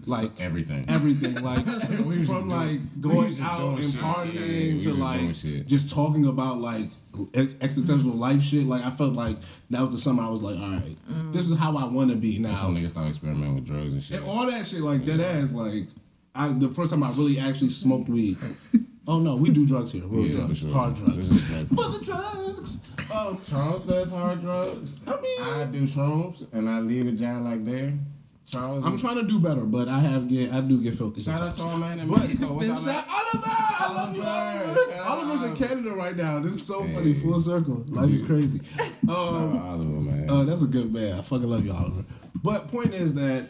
like everything, like from like going out and partying to like just talking about like existential life shit. Like I felt like that was the summer I was like, all right, this is how I want to be now. Some niggas start experimenting with drugs and shit, and all that shit, like dead ass. Like the first time I really actually smoked weed. Oh no, we do drugs here, real drugs, sure. hard drugs. This is a drug. For the drugs. Charles does hard drugs. I mean, I do shrooms and I leave a job like there. Charles, I'm trying to do better, but I do get filthy. Shout out to our man in But Mexico. What's up, man? Oliver! I love you, Oliver. Oliver's in Canada right now. This is so funny. Full circle. Life is crazy. Oliver, man. That's a good man. I fucking love you, Oliver. But point is that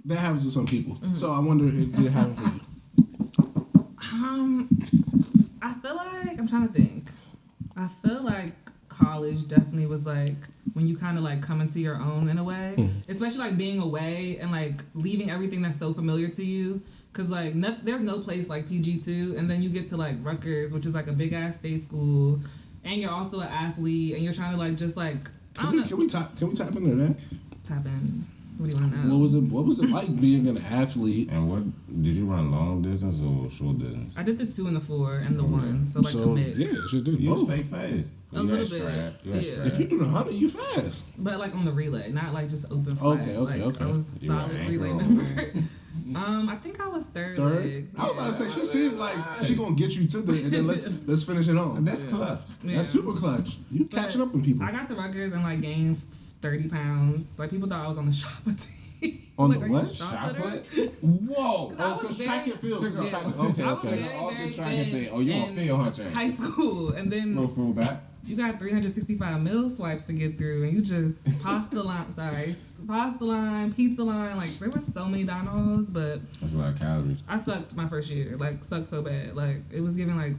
happens with some people. So I wonder if it happen for you. I feel like I'm trying to think. I feel like college definitely was like when you kind of like come into your own in a way, especially like being away and like leaving everything that's so familiar to you. Cause like there's no place like PG2, and then you get to like Rutgers, which is like a big ass state school, and you're also an athlete, and you're trying to like just like Can we tap into that? Tap in. What do you want to know? What was it like being an athlete? And what did you run long distance or short distance? I did the 2 and the 4 and the 1, so like a mix. Yeah, she did You both. was fake fast. A little bit. Yeah. If you do the 100, you fast. But like on the relay, not like just open flat. Okay. I was a You were solid an relay anchor member. I think I was third leg. I was about to say, she seemed like she gonna get you to the, and then let's finish it on. That's clutch. Yeah. That's super clutch. You catching up with people. I got to Rutgers and like gained 30 pounds. Like people thought I was on the shopper team. On like, the are you what? Chocolate? Whoa! I was Because very- track and field. Yeah. Okay. I was Okay. very Trying to say, oh, you in want field hunter? high school, and then No full back. you got 365 meal swipes to get through, and you just pasta line, pizza line. Like there were so many dinos, but That's a lot of calories. I sucked my first year. Like sucked so bad. Like it was giving like,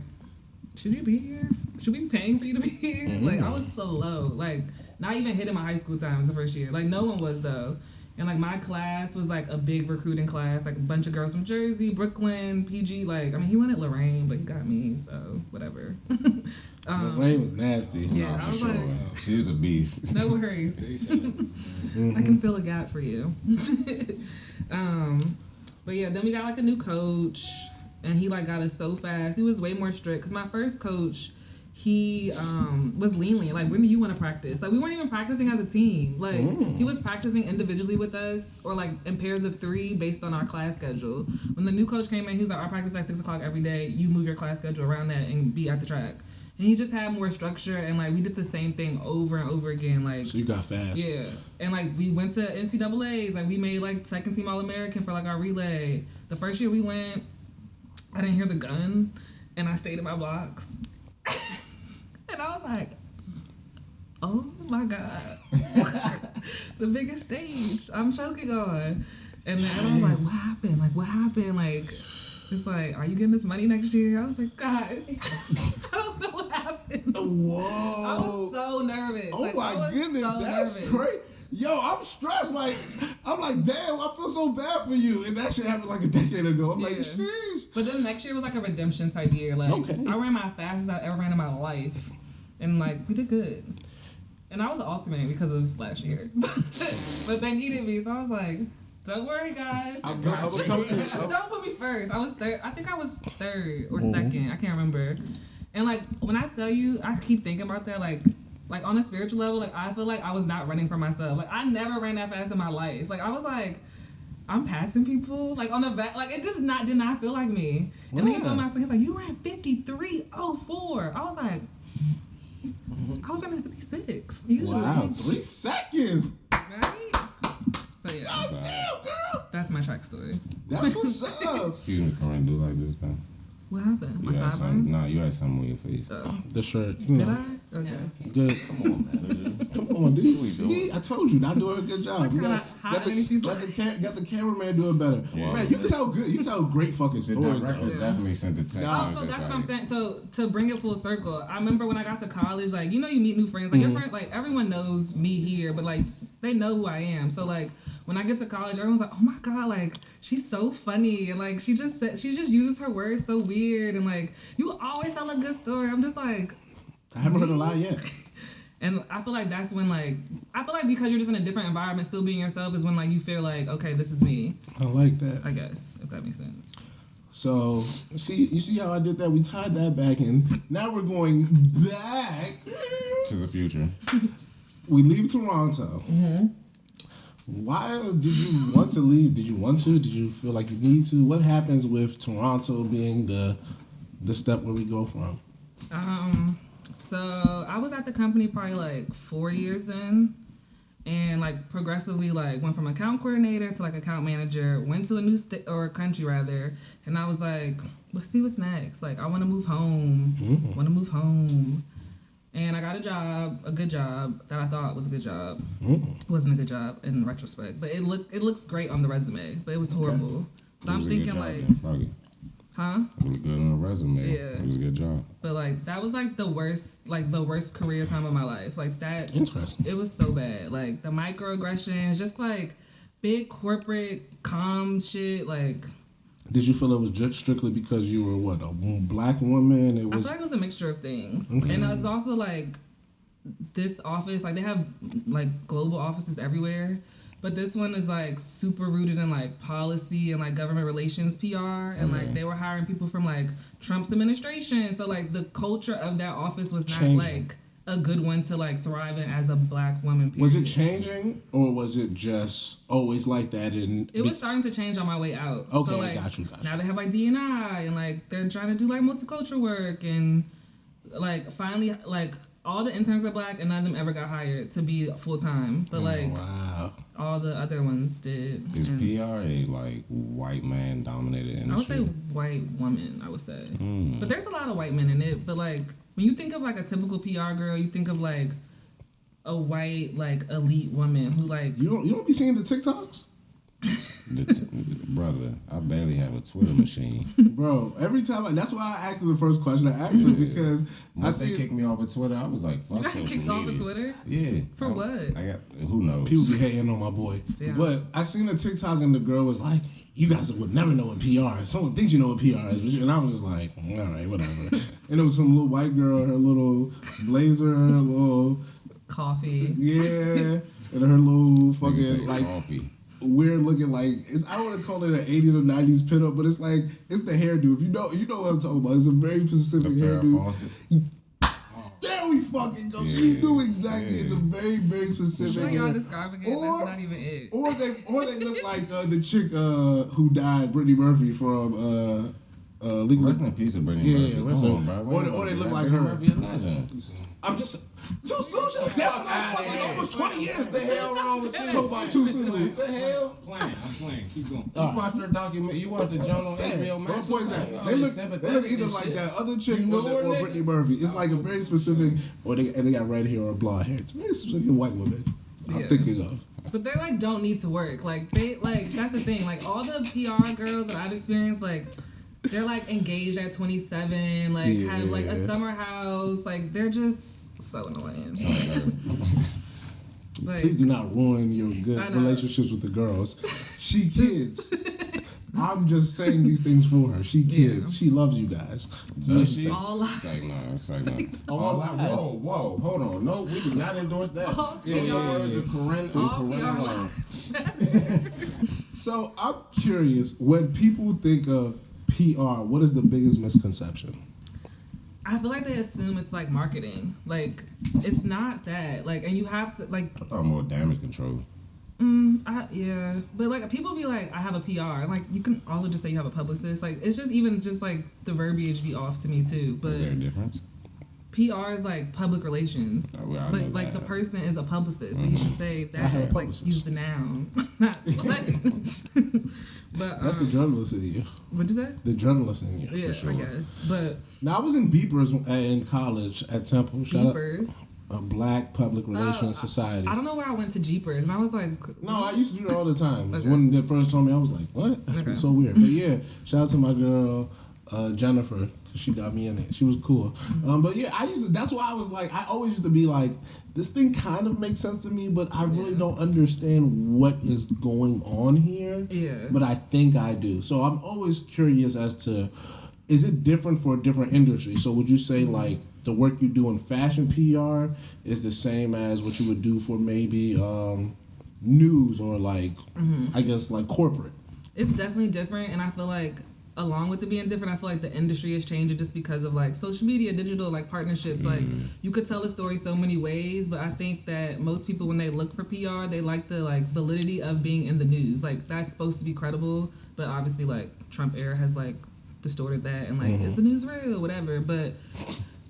should you be here? Should we be paying for you to be here? Like I was so low. Like not even hitting my high school times the first year. Like no one was though. And like my class was like a big recruiting class, like a bunch of girls from Jersey, Brooklyn, PG. Like I mean, he wanted Lorraine, but he got me, so whatever. Lorraine was nasty. Yeah, No, I was for sure. like, She was a beast. no worries. I can fill a gap for you. But yeah, then we got like a new coach, and he like got us so fast. He was way more strict because my first coach, he was lenient. Like, when do you want to practice? Like, we weren't even practicing as a team. Like, he was practicing individually with us or like in pairs of 3 based on our class schedule. When the new coach came in, he was like, our practice is at 6 o'clock every day. You move your class schedule around that and be at the track. And he just had more structure, and like we did the same thing over and over again. Like, So you got fast. yeah, and like we went to NCAA's. Like we made like second team All-American for like our relay. The first year we went, I didn't hear the gun, and I stayed in my box. And I was like, oh my God. The biggest stage I'm choking on. And then I was like, what happened? Like, it's like, are you getting this money next year? I was like, guys, I don't know what happened. Whoa. I was so nervous. Oh Like, my I was goodness, so that's nervous. great. Yo, I'm stressed. Like, I'm like, damn, I feel so bad for you. And that shit happened like a decade ago. I'm like, Yeah. sheesh. But then next year was like a redemption type year. Like, Okay. I ran my fastest I've ever ran in my life. And like, we did good. And I was an ultimate because of last year. But they needed me, so I was like, don't worry, guys. Don't put me first. I was third. I think I was third or second. I can't remember. And like, when I tell you, I keep thinking about that, like on a spiritual level, like I feel like I was not running for myself. Like I never ran that fast in my life. Like I was like, I'm passing people like on the back. Like it just did not feel like me. And then he told me, he's like, you ran 53:04. I was like, I was running 56 usually. Wow, 3 seconds. Right? So yeah, God damn, girl. that's my track story. That's what's up. Excuse me, Corryn, do like this now. What happened? My You had sideburn? something. No, you had something on your face. The shirt. Did I? Okay. Good. Come on, man. Come on, dude. See, I told you, not doing a good job. You got the cameraman doing better. Yeah. Man, you tell great fucking The stories. director definitely sent the text. So that's what I'm saying. So to bring it full circle, I remember when I got to college, like, you know, you meet new friends. Like, your friend, like, everyone knows me here, but, like, they know who I am. So, like, when I get to college, everyone's like, oh my God, like, she's so funny. And, like, she just uses her words so weird. And, like, you always tell a good story. I'm just like, I haven't heard a lie yet. and I feel like that's when, like, because you're just in a different environment, still being yourself is when, like, you feel like, okay, this is me. I like that. I guess, if that makes sense. So, you see how I did that? We tied that back in. Now we're going back to the future. We leave Toronto. Mm-hmm. Why did you want to leave? Did you want to? Did you feel like you need to? What happens with Toronto being the step where we go from? So I was at the company probably like 4 years in, and like progressively like went from account coordinator to like account manager, went to a new state or country rather, and I was like, let's see what's next. Like I want to move home. Want to move home. And I got a good job that I thought was a good job. It wasn't a good job in retrospect, but it looks great on the resume, but it was horrible. So I'm thinking like, huh? Really good on the resume. Yeah, it was a good job. But like that was like the worst career time of my life. Like that. Interesting. It was so bad. Like the microaggressions, just like big corporate shit. Like. Did you feel it was just strictly because you were a black woman? I feel like it was a mixture of things, and it's also like this office. Like they have like global offices everywhere, but this one is like super rooted in like policy and like government relations PR, and like they were hiring people from like Trump's administration. So like the culture of that office was not like a good one to like thrive in as a black woman. Period. Was it changing or was it just always like that? And it was starting to change on my way out. Okay, so, like, got you. Now they have like D&I and like they're trying to do like multicultural work, and like finally like all the interns are black and none of them ever got hired to be full time. But like all the other ones did. Is PR a like white man dominated industry? I would say white woman. I would say, but there's a lot of white men in it. But like when you think of like a typical PR girl, you think of like a white like elite woman who like you don't be seeing the TikToks. Brother, I barely have a Twitter machine. Bro, every time that's why I asked her the first question. I asked her because once they kicked me off of Twitter, I was like, "Fuck social media." Kicked off of Twitter? Yeah. For what? I got who knows. People be hating on my boy. Yeah. But I seen a TikTok and the girl was like, "You guys would never know what PR is. Someone thinks you know what PR is," and I was just like, "All right, whatever." And it was some little white girl, her little blazer, her little coffee, yeah, and her little fucking like. Coffee. Weird looking like I don't want to call it an 80s or 90s pinup, but it's like it's the hairdo. If you know what I'm talking about. It's a very specific hairdo. There we fucking go. Yeah, you knew exactly. Yeah. It's a very very specific. Sure y'all describing it. That's not even it. Or they look like the chick who died, Brittany Murphy from Legal. Rest in peace of Brittany Murphy. Come on, bro. Or they look like her. Murphy a legend. I'm just too soon. That's almost 20 years. The hell wrong with you? Talk about too soon. What the hell? I'm playing. Keep going. You watched her document. You watched the Joan on HBO Max. They look either like that other chick or Brittany Murphy. It's like a very specific. Or they got red hair or blonde hair. It's very specific white women. I'm thinking of. But they like don't need to work. Like they like that's the thing. Like all the PR girls that I've experienced, like. They're like engaged at 27, like have like a summer house, like they're just so annoying. Like, please do not ruin your good relationships with the girls. She kids. I'm just saying these things for her. She kids. She loves you guys. All lies. All lies. Whoa, hold on. No, we do not endorse that. Corryn So I'm curious, when people think of PR, what is the biggest misconception? I feel like they assume it's like marketing. Like it's not that. Like, and you have to like. I thought more damage control. Yeah, but like people be like, I have a PR. Like you can also just say you have a publicist. Like it's just even just like the verbiage be off to me too. But is there a difference? PR is like public relations, but like the person is a publicist, so you should say that. Like use the noun, not like. But that's the journalist in you. What'd you say? The journalist in you, yeah, for sure. I guess. But now I was in Beepers in college at Temple. Beepers. a black public relations society. I don't know where I went to Jeepers, and I was like, no, I used to do that all the time. Okay. When they first told me, I was like, what? That's so weird. But yeah, shout out to my girl, Jennifer, because she got me in it. She was cool. But yeah, that's why I was like, I always used to be like, this thing kind of makes sense to me, but I really don't understand what is going on here. Yeah. But I think I do. So I'm always curious as to, is it different for a different industry? So would you say like the work you do in fashion PR is the same as what you would do for maybe news or like, I guess like corporate? It's definitely different, and I feel like along with it being different, I feel like the industry is changing just because of like social media, digital like partnerships. Like you could tell a story so many ways, but I think that most people when they look for PR, they like the like validity of being in the news. Like that's supposed to be credible, but obviously like Trump era has like distorted that and like is the news real, whatever. But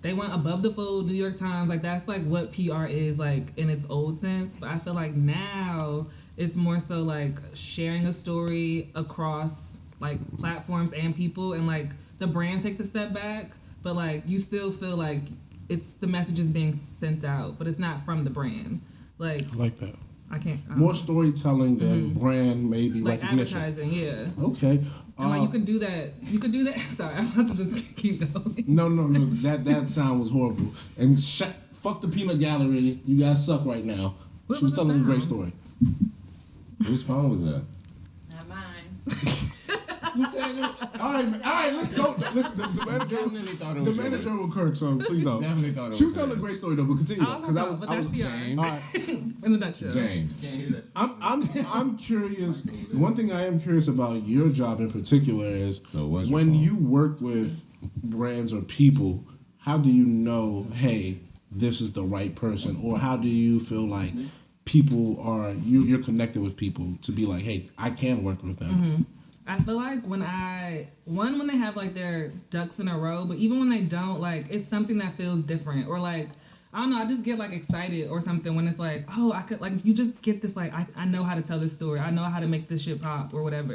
they went above the fold, New York Times, like that's like what PR is like in its old sense. But I feel like now it's more so like sharing a story across like platforms and people, and like the brand takes a step back, but like you still feel like it's the message is being sent out, but it's not from the brand. Like I like that. More storytelling than brand maybe like recognition. advertising, yeah. Okay. And like you can do that. Sorry, I'm about to just keep going. No. That sound was horrible. And fuck the peanut gallery. You guys suck right now. What she was was the telling a great sound? story. Whose phone was that? Not mine. You said it. All right, let's go. Listen, the Definitely thought it the was manager will Kirk, so please don't. Definitely thought it She was was telling a yours. great story though, but continue. I was Because like, but that's PR. James. all right. In the nutshell. James. I'm curious. The one thing I am curious about your job in particular is So what's your when phone? you work with brands or people, how do you know, hey, this is the right person, or how do you feel like people are you're connected with people to be like, hey, I can work with them. I feel like when they have like their ducks in a row, but even when they don't, like it's something that feels different, or like I don't know, I just get like excited or something when it's like, oh, I could like you just get this like I know how to tell this story, I know how to make this shit pop or whatever.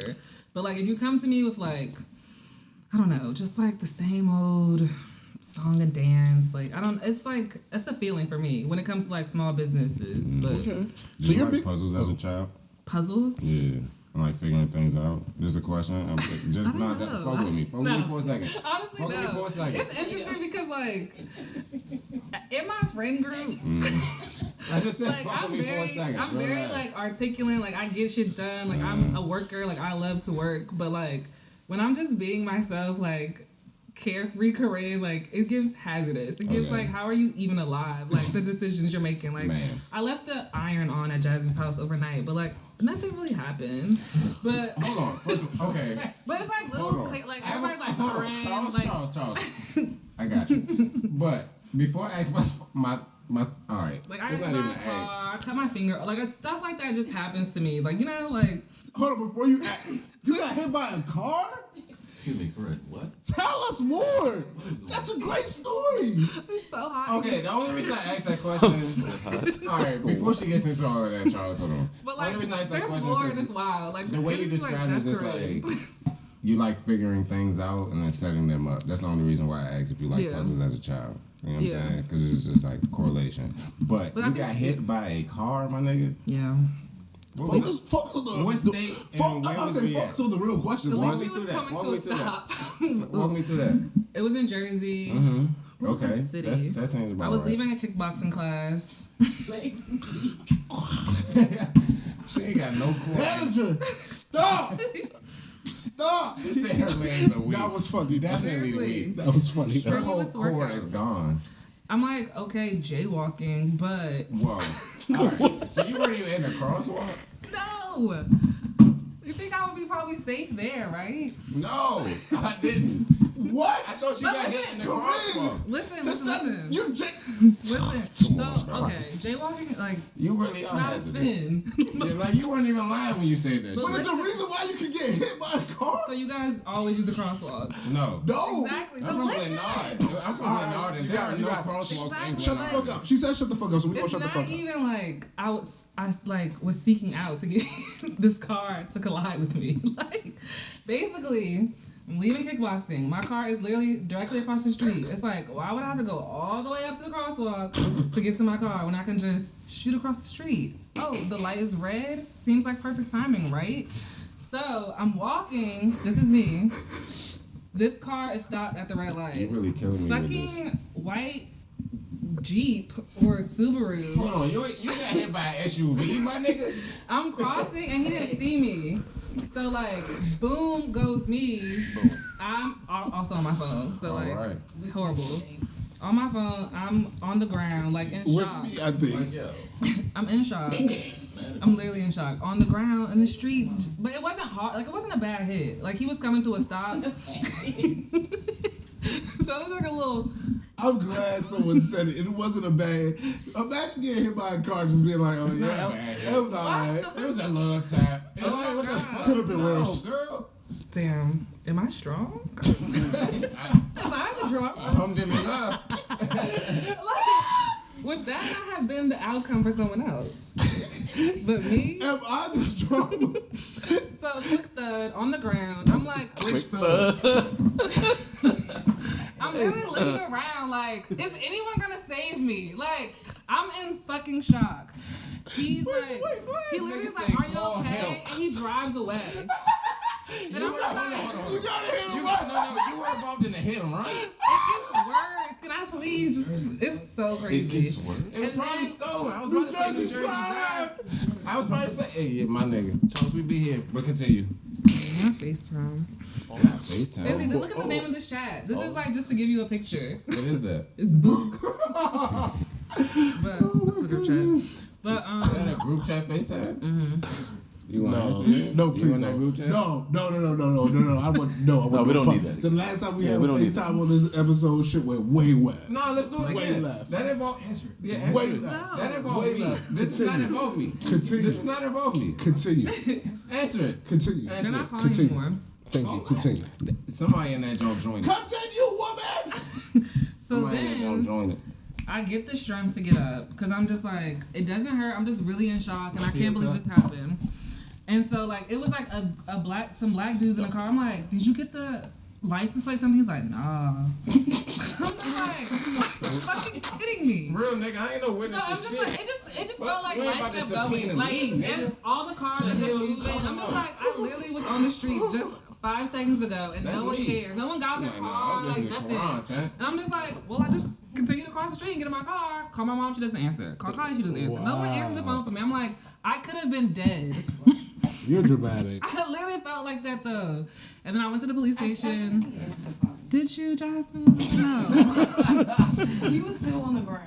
But like if you come to me with like I don't know, just like the same old song and dance, like I don't, it's like it's a feeling for me when it comes to like small businesses. But Okay. So So you you're like big puzzles as a child? puzzles. Yeah. I like figuring things out. Just a question. Just not that. know. Fuck with me. Fuck with me for a second. Honestly, Fuck with me for no. a second. It's interesting because like in my friend group, I just said like fuck with me for a second. I'm very like articulate, like I get shit done, like I'm a worker, like I love to work, but like when I'm just being myself, like carefree Corryn, like it gives hazardous. It gives Okay. like how are you even alive? Like the decisions you're making. Like Man. I left the iron on at Jasmine's house overnight, but like nothing really happened. But Hold on. First of all, okay. but it's like Hold little on. like I have a- everybody's like hold on. Corryn, like Charles. I got you. But before I ask my all right. like I it's hit not my even an car, ask. I cut my finger, like it's stuff like that just happens to me. Like you know, like Hold on, before you you got hit by a car? Excuse me, Corryn, what? Tell us more. That's a great story. it's so hot. Okay, the only reason I asked that question is all right. Before she gets into all of that, Charles, hold on. But The like only reason I asked that there's question more is in 'cause this wild. Like the way you it's just described it is that's just correct. like you like figuring things out and then setting them up. That's the only reason why I asked if you like Yeah. puzzles as a child. You know what Yeah. I'm saying? Because it's just like correlation. But I you think- got hit by a car, my nigga. Yeah. Focus on the What state and I'm where about was to say we focus at? on the real questions. At Walk least me it was through that. coming Walk to a me through stop. Walk me through that. It was in Jersey. Mm-hmm. What was Okay, the city? that seems about I was right. leaving a kickboxing class. She ain't got no clue. Manager, stop. Stop. She said her legs are weak. That was funny. Definitely Seriously. weak. That was funny. Her Strenuous whole core workout. is gone. I'm like, okay, jaywalking, but Whoa. All right. So you weren't even in the crosswalk? no. You think I would be probably safe there, right? No, I didn't. What? I thought you But got listen, hit in the Corryn. crosswalk. Listen, That's not. listen. You're Listen. So, okay, jaywalking, like, You really it's are not a hazardous. sin. Yeah, like you weren't even lying when you said that But shit. there's a reason why you can get hit by a car. So you guys always use the crosswalk. No. No. Exactly. I'm So from listen. Glenard. I'm from Glenard, and there are no crosswalks in Exactly. Shut the Glenard. fuck up. She said shut the fuck up, so we gonna It's shut the not fuck up. even like I was seeking out to get this car to collide with me. Like basically, I'm leaving kickboxing. My car is literally directly across the street. It's like, why would I have to go all the way up to the crosswalk to get to my car when I can just shoot across the street? Oh, the light is red? Seems like perfect timing, right? So I'm walking. This is me. This car is stopped at the red light. You really killing me with Fucking white Jeep or Subaru. Hold on, you got hit by an SUV, my nigga? I'm crossing and he didn't see me. So like, boom goes me. I'm also on my phone. So like, right. horrible. On my phone, I'm on the ground, like in shock. With me, I think. I'm in shock. I'm literally in shock. On the ground, in the streets. But it wasn't hard. Like, it wasn't a bad hit. Like, he was coming to a stop. So it was like a little... I'm glad someone said it. It wasn't a bad... Imagine getting hit by a car just being like, oh, It's yeah, not bad. it was all right. It was a love tap. It was like, what the fuck? Could have been No, worse. girl. Damn. Am I strong? Am I the drunk? Alhamdulillah. Would that not have been the outcome for someone else? But me? Am I the strong? So, quick thud on the ground. I'm like, I'm literally looking around like, is anyone gonna save me? Like, I'm in fucking shock. He's like, he literally is like, are you okay? And he drives away. And I'm just like, You gotta hit him. No, you were involved in the hit and run. it gets worse. Can I please? It's so crazy. It was probably stolen. I was about to say New Jersey Drive. I was about to say, hey, yeah, my nigga. Charles, we be here. But continue. My FaceTime. FaceTime. It's either, look at the name of this chat. This is like just to give you a picture. What is that? It's book. But what's the group chat? But Is that a group chat FaceTime? Mm-hmm. You want to answer that? No, You please in that group chat? No. I want no. we don't need that. The last time we had a we don't need FaceTime on this episode, shit went way west. No, let's do it Way again. left. That involved Answer it. Yeah, answer Way it. left. That involved Way me. left. This does not Continue. involve me. Continue. This does not involve me. Continue. Answer it. Continue. they're Answer not it. calling Continue. anymore. Thank you. Continue. Somebody in that joint joined it. Continue, woman. So Somebody in that joint then joined it. I get the strength to get up because I'm just like, it doesn't hurt. I'm just really in shock and I can't believe this happened. And so like it was like some black dudes in the car. I'm like, did you get the license plate? Something? He's like, nah. I'm like, are you fucking kidding me? Real nigga, I ain't no So witness I'm to just shit. like, it just What? felt like We ain't life about to kept subpoena going. Like, me, nigga. and all the cars are just moving. I'm just like, I literally was on the street just 5 seconds ago, and That's no one me. cares. No one got in their Like, nah, I car, was like listening to nothing. Corryn, man. And I'm just like, well, I just continue to cross the street and get in my car. Call my mom, she doesn't answer. Call Kylie, she doesn't answer. No one answers the phone for me. I'm like, I could have been dead. You're dramatic. I literally felt like that though. And then I went to the police station. Did you, Jasmine? No. He was still on the ground.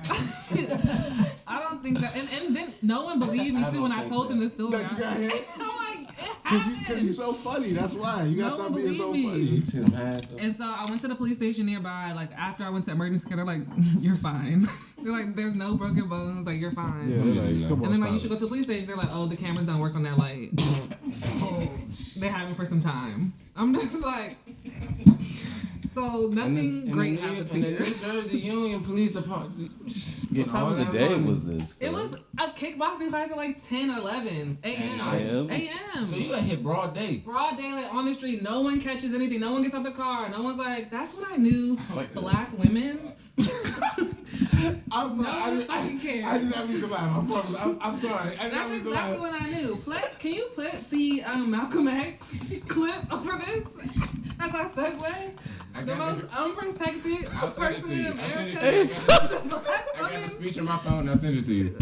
I don't think that. And then no one believed me too when I told them this story. That you got hit? I'm like, it Because happened. you're so funny. That's why. You gotta No stop one being so believed me. funny. And so I went to the police station nearby. Like after I went to emergency care, they're like, "You're fine." They're like, "There's no broken bones. Like you're fine." Yeah, they're like, come on, And then like you stop should go to the police station. They're like, "Oh, the cameras don't work on that light." They have it for some time. I'm just like, so nothing great happened In the here. New Jersey Union Police Department. What time of the day was this? It was a kickboxing class at like 10 or 11 a.m. So you got hit broad day. Broad daylight on the street. No one catches anything. No one gets out the car. No one's like, that's what I knew. Like Black women. I'm sorry. No one fucking cares. I did not mean to laugh. I promise. I'm sorry. I did not That's mean to exactly laugh. what I knew. Can you put the Malcolm X clip over this as our segue? The most unprotected I'll send it to person in you. I'll send it America. to you. is a black I got the woman. speech in my phone. I'll send it to you.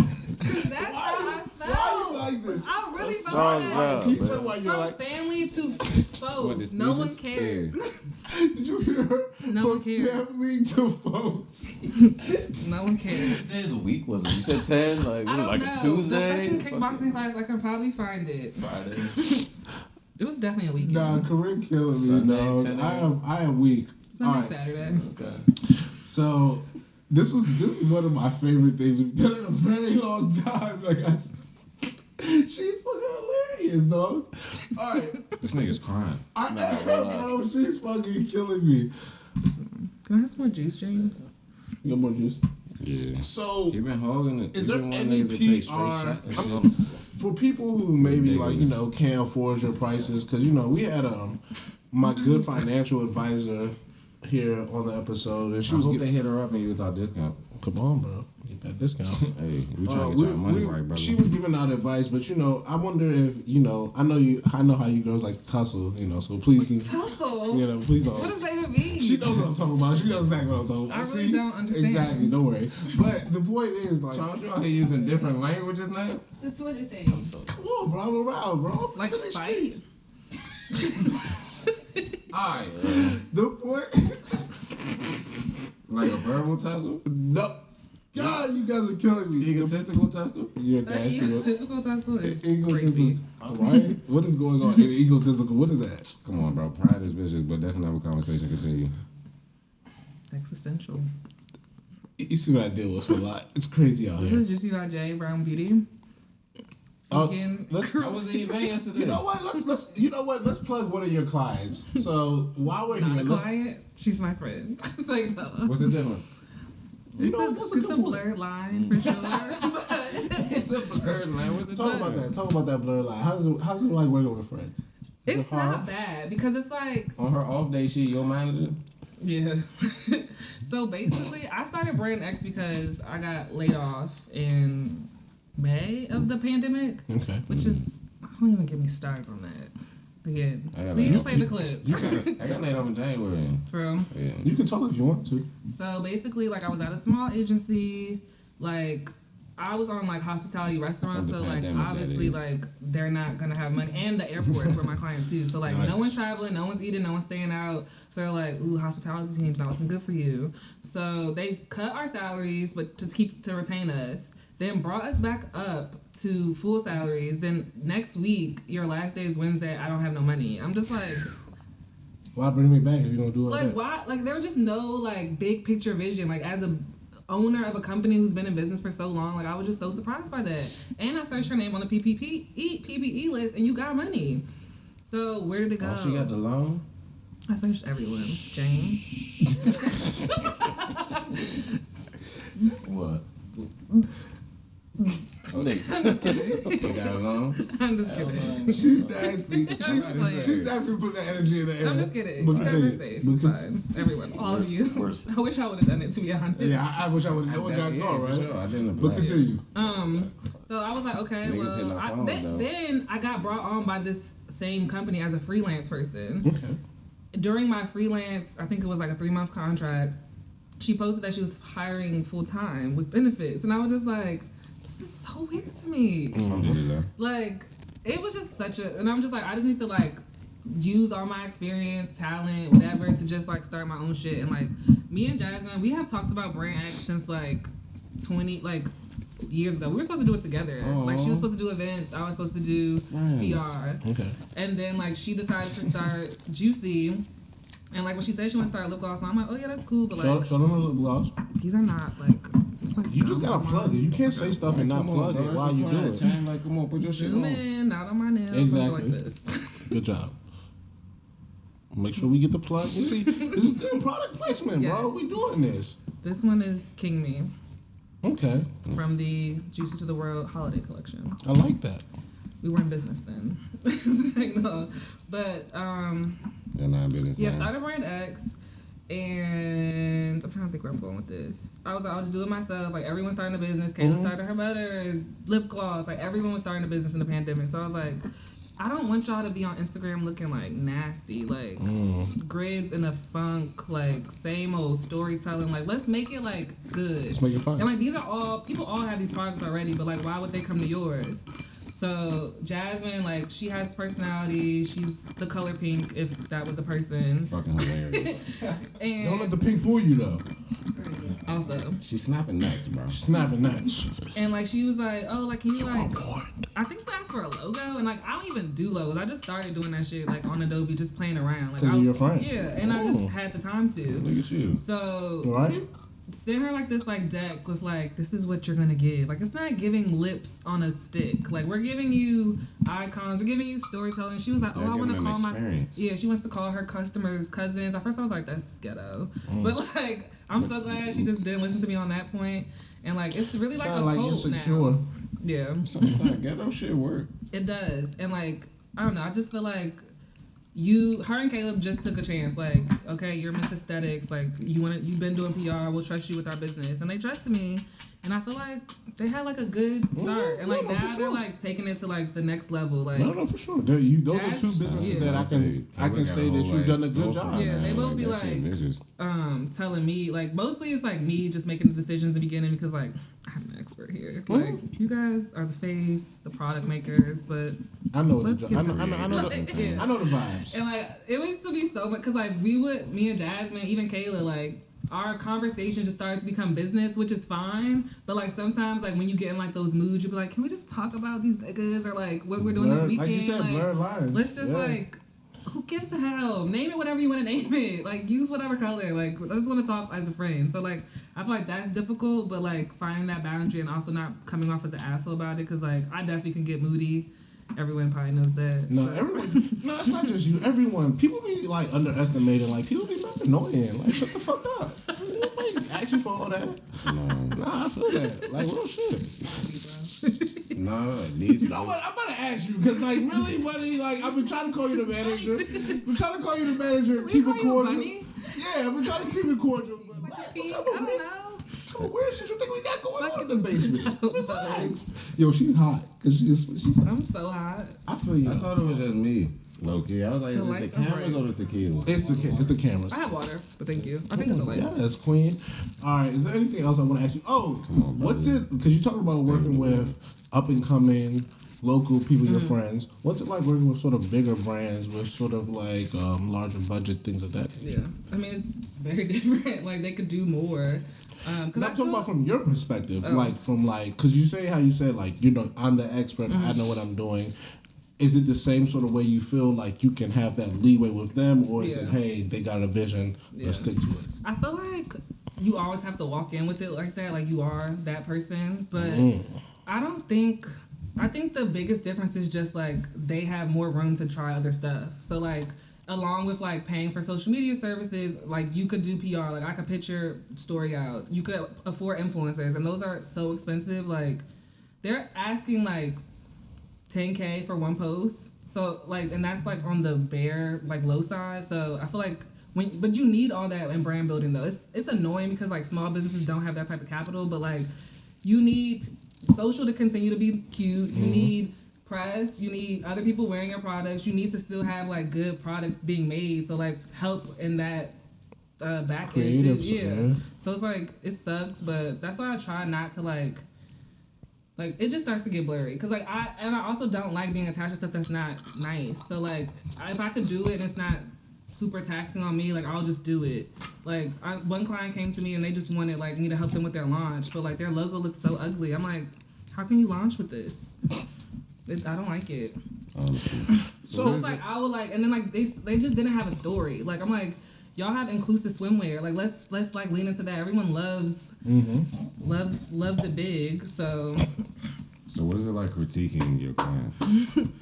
That's how I felt. Why you like this? I really felt Charles like Brown. that. Can you tell why you're From like? family to What, foes, the no one speeches? cared. Yeah. Did you hear? No From one cared. family to folks. No one cared. What day of the week was it? You said 10? Like, I was it don't like know. a Tuesday? The fucking kickboxing class, I can probably find it. Friday. It was definitely a weekend. Nah, Corryn killing me, Sunday, dog. 10 I am weak. Sunday, All right. Saturday. Okay. So this is one of my favorite things we've done in a very long time. Like she's fucking hilarious, dog. All right, This nigga's crying. bro, she's fucking killing me. Can I have some more juice, James? You got more juice? Yeah. So He been holding it. Is He there been one any niggas that take straight PR? shots and shit. for people who maybe like Ridiculous. can't afford your prices, because we had my good financial advisor here on the episode, and she I was hope they hit her up and use our discount. come on, bro, get that discount. Hey, we trying to get our money right, brother. She was giving out advice, but I wonder if I know how you girls like to tussle, so please do. Tussle? Please don't. What does that even mean? She knows what I'm talking about. She knows exactly what I'm talking about. I really don't understand. Exactly, don't worry. But the point is, like, Charles, you out here using different languages now? It's a Twitter thing. come on, bro, I'm around, bro. Like Look at these fight? streets. Alright. The point. Like a verbal tussle? No. God, you guys are killing me. Egotistical tussle? You're An nasty. egotistical tussle is Egotistical. crazy. Right? What is going on? Egotistical. What is that? Come on, bro. Pride is vicious, but that's another conversation. Continue. Existential. You see what I deal with a lot. It's crazy out This here. is Juicy by J Brown Beauty. Fucking let's. I wasn't even yesterday. You know what? Let's plug one of your clients. So while we're not here, a let's. client. She's my friend. It's like no. What's the difference? That's It's a good blurred line for sure. But It's a blurred line. What's the Talk difference? about that. Talk about that blur line. How's it like working with friends? Is it it's hard? not bad because it's like On her off day, she your manager? yeah. So basically, I started Brand X because I got laid off in May of the pandemic, Okay. which is don't even get me started on that. Again, I got please laid off. play the clip. I got laid off in January. Bro. Yeah. You can talk if you want to. So basically, like I was at a small agency, like I was on like hospitality restaurants, Of so the like pandemic, obviously that is. like they're not gonna have money, and the airports were my client too. So like no Nice. one's traveling, no one's eating, no one's staying out. So they're like, ooh, hospitality team's not looking good for you. So they cut our salaries, but to retain us. Then brought us back up to full salaries. Then next week, your last day is Wednesday. I don't have no money. I'm just like. Why bring me back if you don't do it Like why? Like there was just no like big picture vision. Like as a owner of a company who's been in business for so long, like I was just so surprised by that. And I searched her name on the PPE list, and you got money. So where did it go? Oh, she got the loan? I searched everyone. James. What? I'm just kidding. You got a loan? I'm just kidding. She's nasty. playing. She's nasty for putting that energy in the air. I'm just kidding. But You guys continue. are safe. But It's con- fine. Everyone, all of you. Worse. I wish I would have done it, to be honest. Yeah, I wish I would have. No one got caught, for right? sure. I didn't But apply. continue. So I was like, okay, Niggas hitting well, our phones, though. then I got brought on by this same company as a freelance person. Okay. During my freelance, I think it was like a 3-month contract, she posted that she was hiring full time with benefits. And I was just like, this is so weird to me. Alhamdulillah. Like, it was just such a, and I'm just like, I just need to like use all my experience, talent, whatever, to just like start my own shit. And like, me and Jasmine, we have talked about Brand X since like 20, like years ago. We were supposed to do it together. Like, she was supposed to do events, I was supposed to do PR. Okay. And then like she decided to start Juicy. And like when she said she wanted to start lip gloss, I'm like, oh yeah, that's cool, but like Show them the lip gloss. these are not like it's like You just gotta plug it. You can't say stuff and not Come on, plug bro. it while It's you a do plan. it. Chang, like, come on, put your shit zoom on. in, not on my nails, Exactly. like this. Good job. Make sure we get the plug. You see, this is good product placement, bro. Yes. We doing this. This one is King Me Okay. from the Juicy to the World holiday collection. I like that. We were in business then. Like, no. But You're not business. yeah, man. started Brand X, and I'm trying to think where I'm going with this. I was like, I'll just do it myself. Like everyone's starting a business. Kayla started her butters, lip gloss. Like everyone was starting a business in the pandemic. So I was like, I don't want y'all to be on Instagram looking like nasty, like grids in a funk, like same old storytelling. Like let's make it like good. Let's make it fun. And like these are all people all have these products already, but like why would they come to yours? So Jasmine, like she has personality. She's the color pink, if that was the person. Fucking hilarious. And Don't let the pink fool you though. also, She's snapping nuts, bro. Snapping nuts. and like she was like, oh, like can you like? I think you asked for a logo, and like I don't even do logos. I just started doing that shit like on Adobe, just playing around. Like 'Cause of your friend. Yeah, and I just had the time to. Look at you. So Right? send her like this like deck with like this is what you're gonna give. Like it's not giving lips on a stick. Like we're giving you icons, we're giving you storytelling. She was like, oh, They're I want to giving call them experience. my she wants to call her customers cousins. At first I was like, that's ghetto, but like I'm so glad she just didn't listen to me on that point. And like it's really like Sound a like cult insecure. now. Yeah, Some ghetto shit work. it does. And like I don't know, I just feel like her and Caleb just took a chance. Like, okay, you're Miss Aesthetics. Like, you've been doing PR. We'll trust you with our business, and they trusted me. And I feel like they had like a good start, and like now they're like taking it to like the next level. Like, no, for sure. Those are two businesses that I can say that you've done a good job. Yeah, they both be like telling me, like, mostly it's like me just making the decisions in the beginning because like I'm an expert here. Like, you guys are the face, the product makers, but I know let's the get I this. know the vibes. And like it used to be so much because like me and Jasmine, even Kayla, like our conversation just started to become business, which is fine. But like sometimes like when you get in like those moods, you be like, can we just talk about these niggas or like what we're doing this weekend? Like you said, blur lines. Let's just like, who gives a hell? Name it whatever you want to name it. Like use whatever color. Like I just want to talk as a friend. So like I feel like that's difficult, but like finding that boundary and also not coming off as an asshole about it, because like I definitely can get moody. Everyone probably knows that. No, it's not just you. Everyone. People be like underestimated. Like people be like annoying. Like shut the fuck up. Nobody ask you for all that. Nah, I feel that. Like real shit. You know what? I'm gonna ask you because like really, buddy. Like I've been trying to call you the manager. Keep it cordial. Yeah, I've been trying to keep it cordial. But like, I don't know. What weird shit you think we got going on in the basement? Yo, she's hot. Cause she's I'm so hot. I feel you. I thought it was just me, low key. I was like, is it the cameras or the tequila? It's the cameras. I have water, but thank you. I think it's the lights. Yes, queen. All right, is there anything else I want to ask you? Oh, what's it? Because you talking about working with up and coming local people, your friends. What's it like working with sort of bigger brands with sort of like larger budget things of that nature? Yeah, I mean it's very different. Like they could do more. I'm talking about from your perspective, because you say how you said like I'm the expert, I know what I'm doing. Is it the same sort of way you feel like you can have that leeway with them, or is it hey they got a vision, let's stick to it? I feel like you always have to walk in with it like that, like you are that person, but I think the biggest difference is just like they have more room to try other stuff. So like along with like paying for social media services, like you could do PR, like I could pitch your story out. You could afford influencers, and those are so expensive. Like they're asking like $10K for one post. So like, and that's like on the bare like low side. So I feel like but you need all that in brand building though. It's annoying because like small businesses don't have that type of capital, but like you need social to continue to be cute. You need press, you need other people wearing your products, you need to still have like good products being made, so like help in that back end too. Yeah. So it's like it sucks, but that's why I try not to like it just starts to get blurry because like I also don't like being attached to stuff that's not nice. So like if I could do it and it's not super taxing on me, like I'll just do it. Like one client came to me and they just wanted like me to help them with their launch, but like their logo looks so ugly. I'm like, how can you launch with this? I don't like it. So it's like I would like, and then like they just didn't have a story. Like I'm like, y'all have inclusive swimwear. Like let's like lean into that. Everyone loves it big. So what is it like critiquing your client?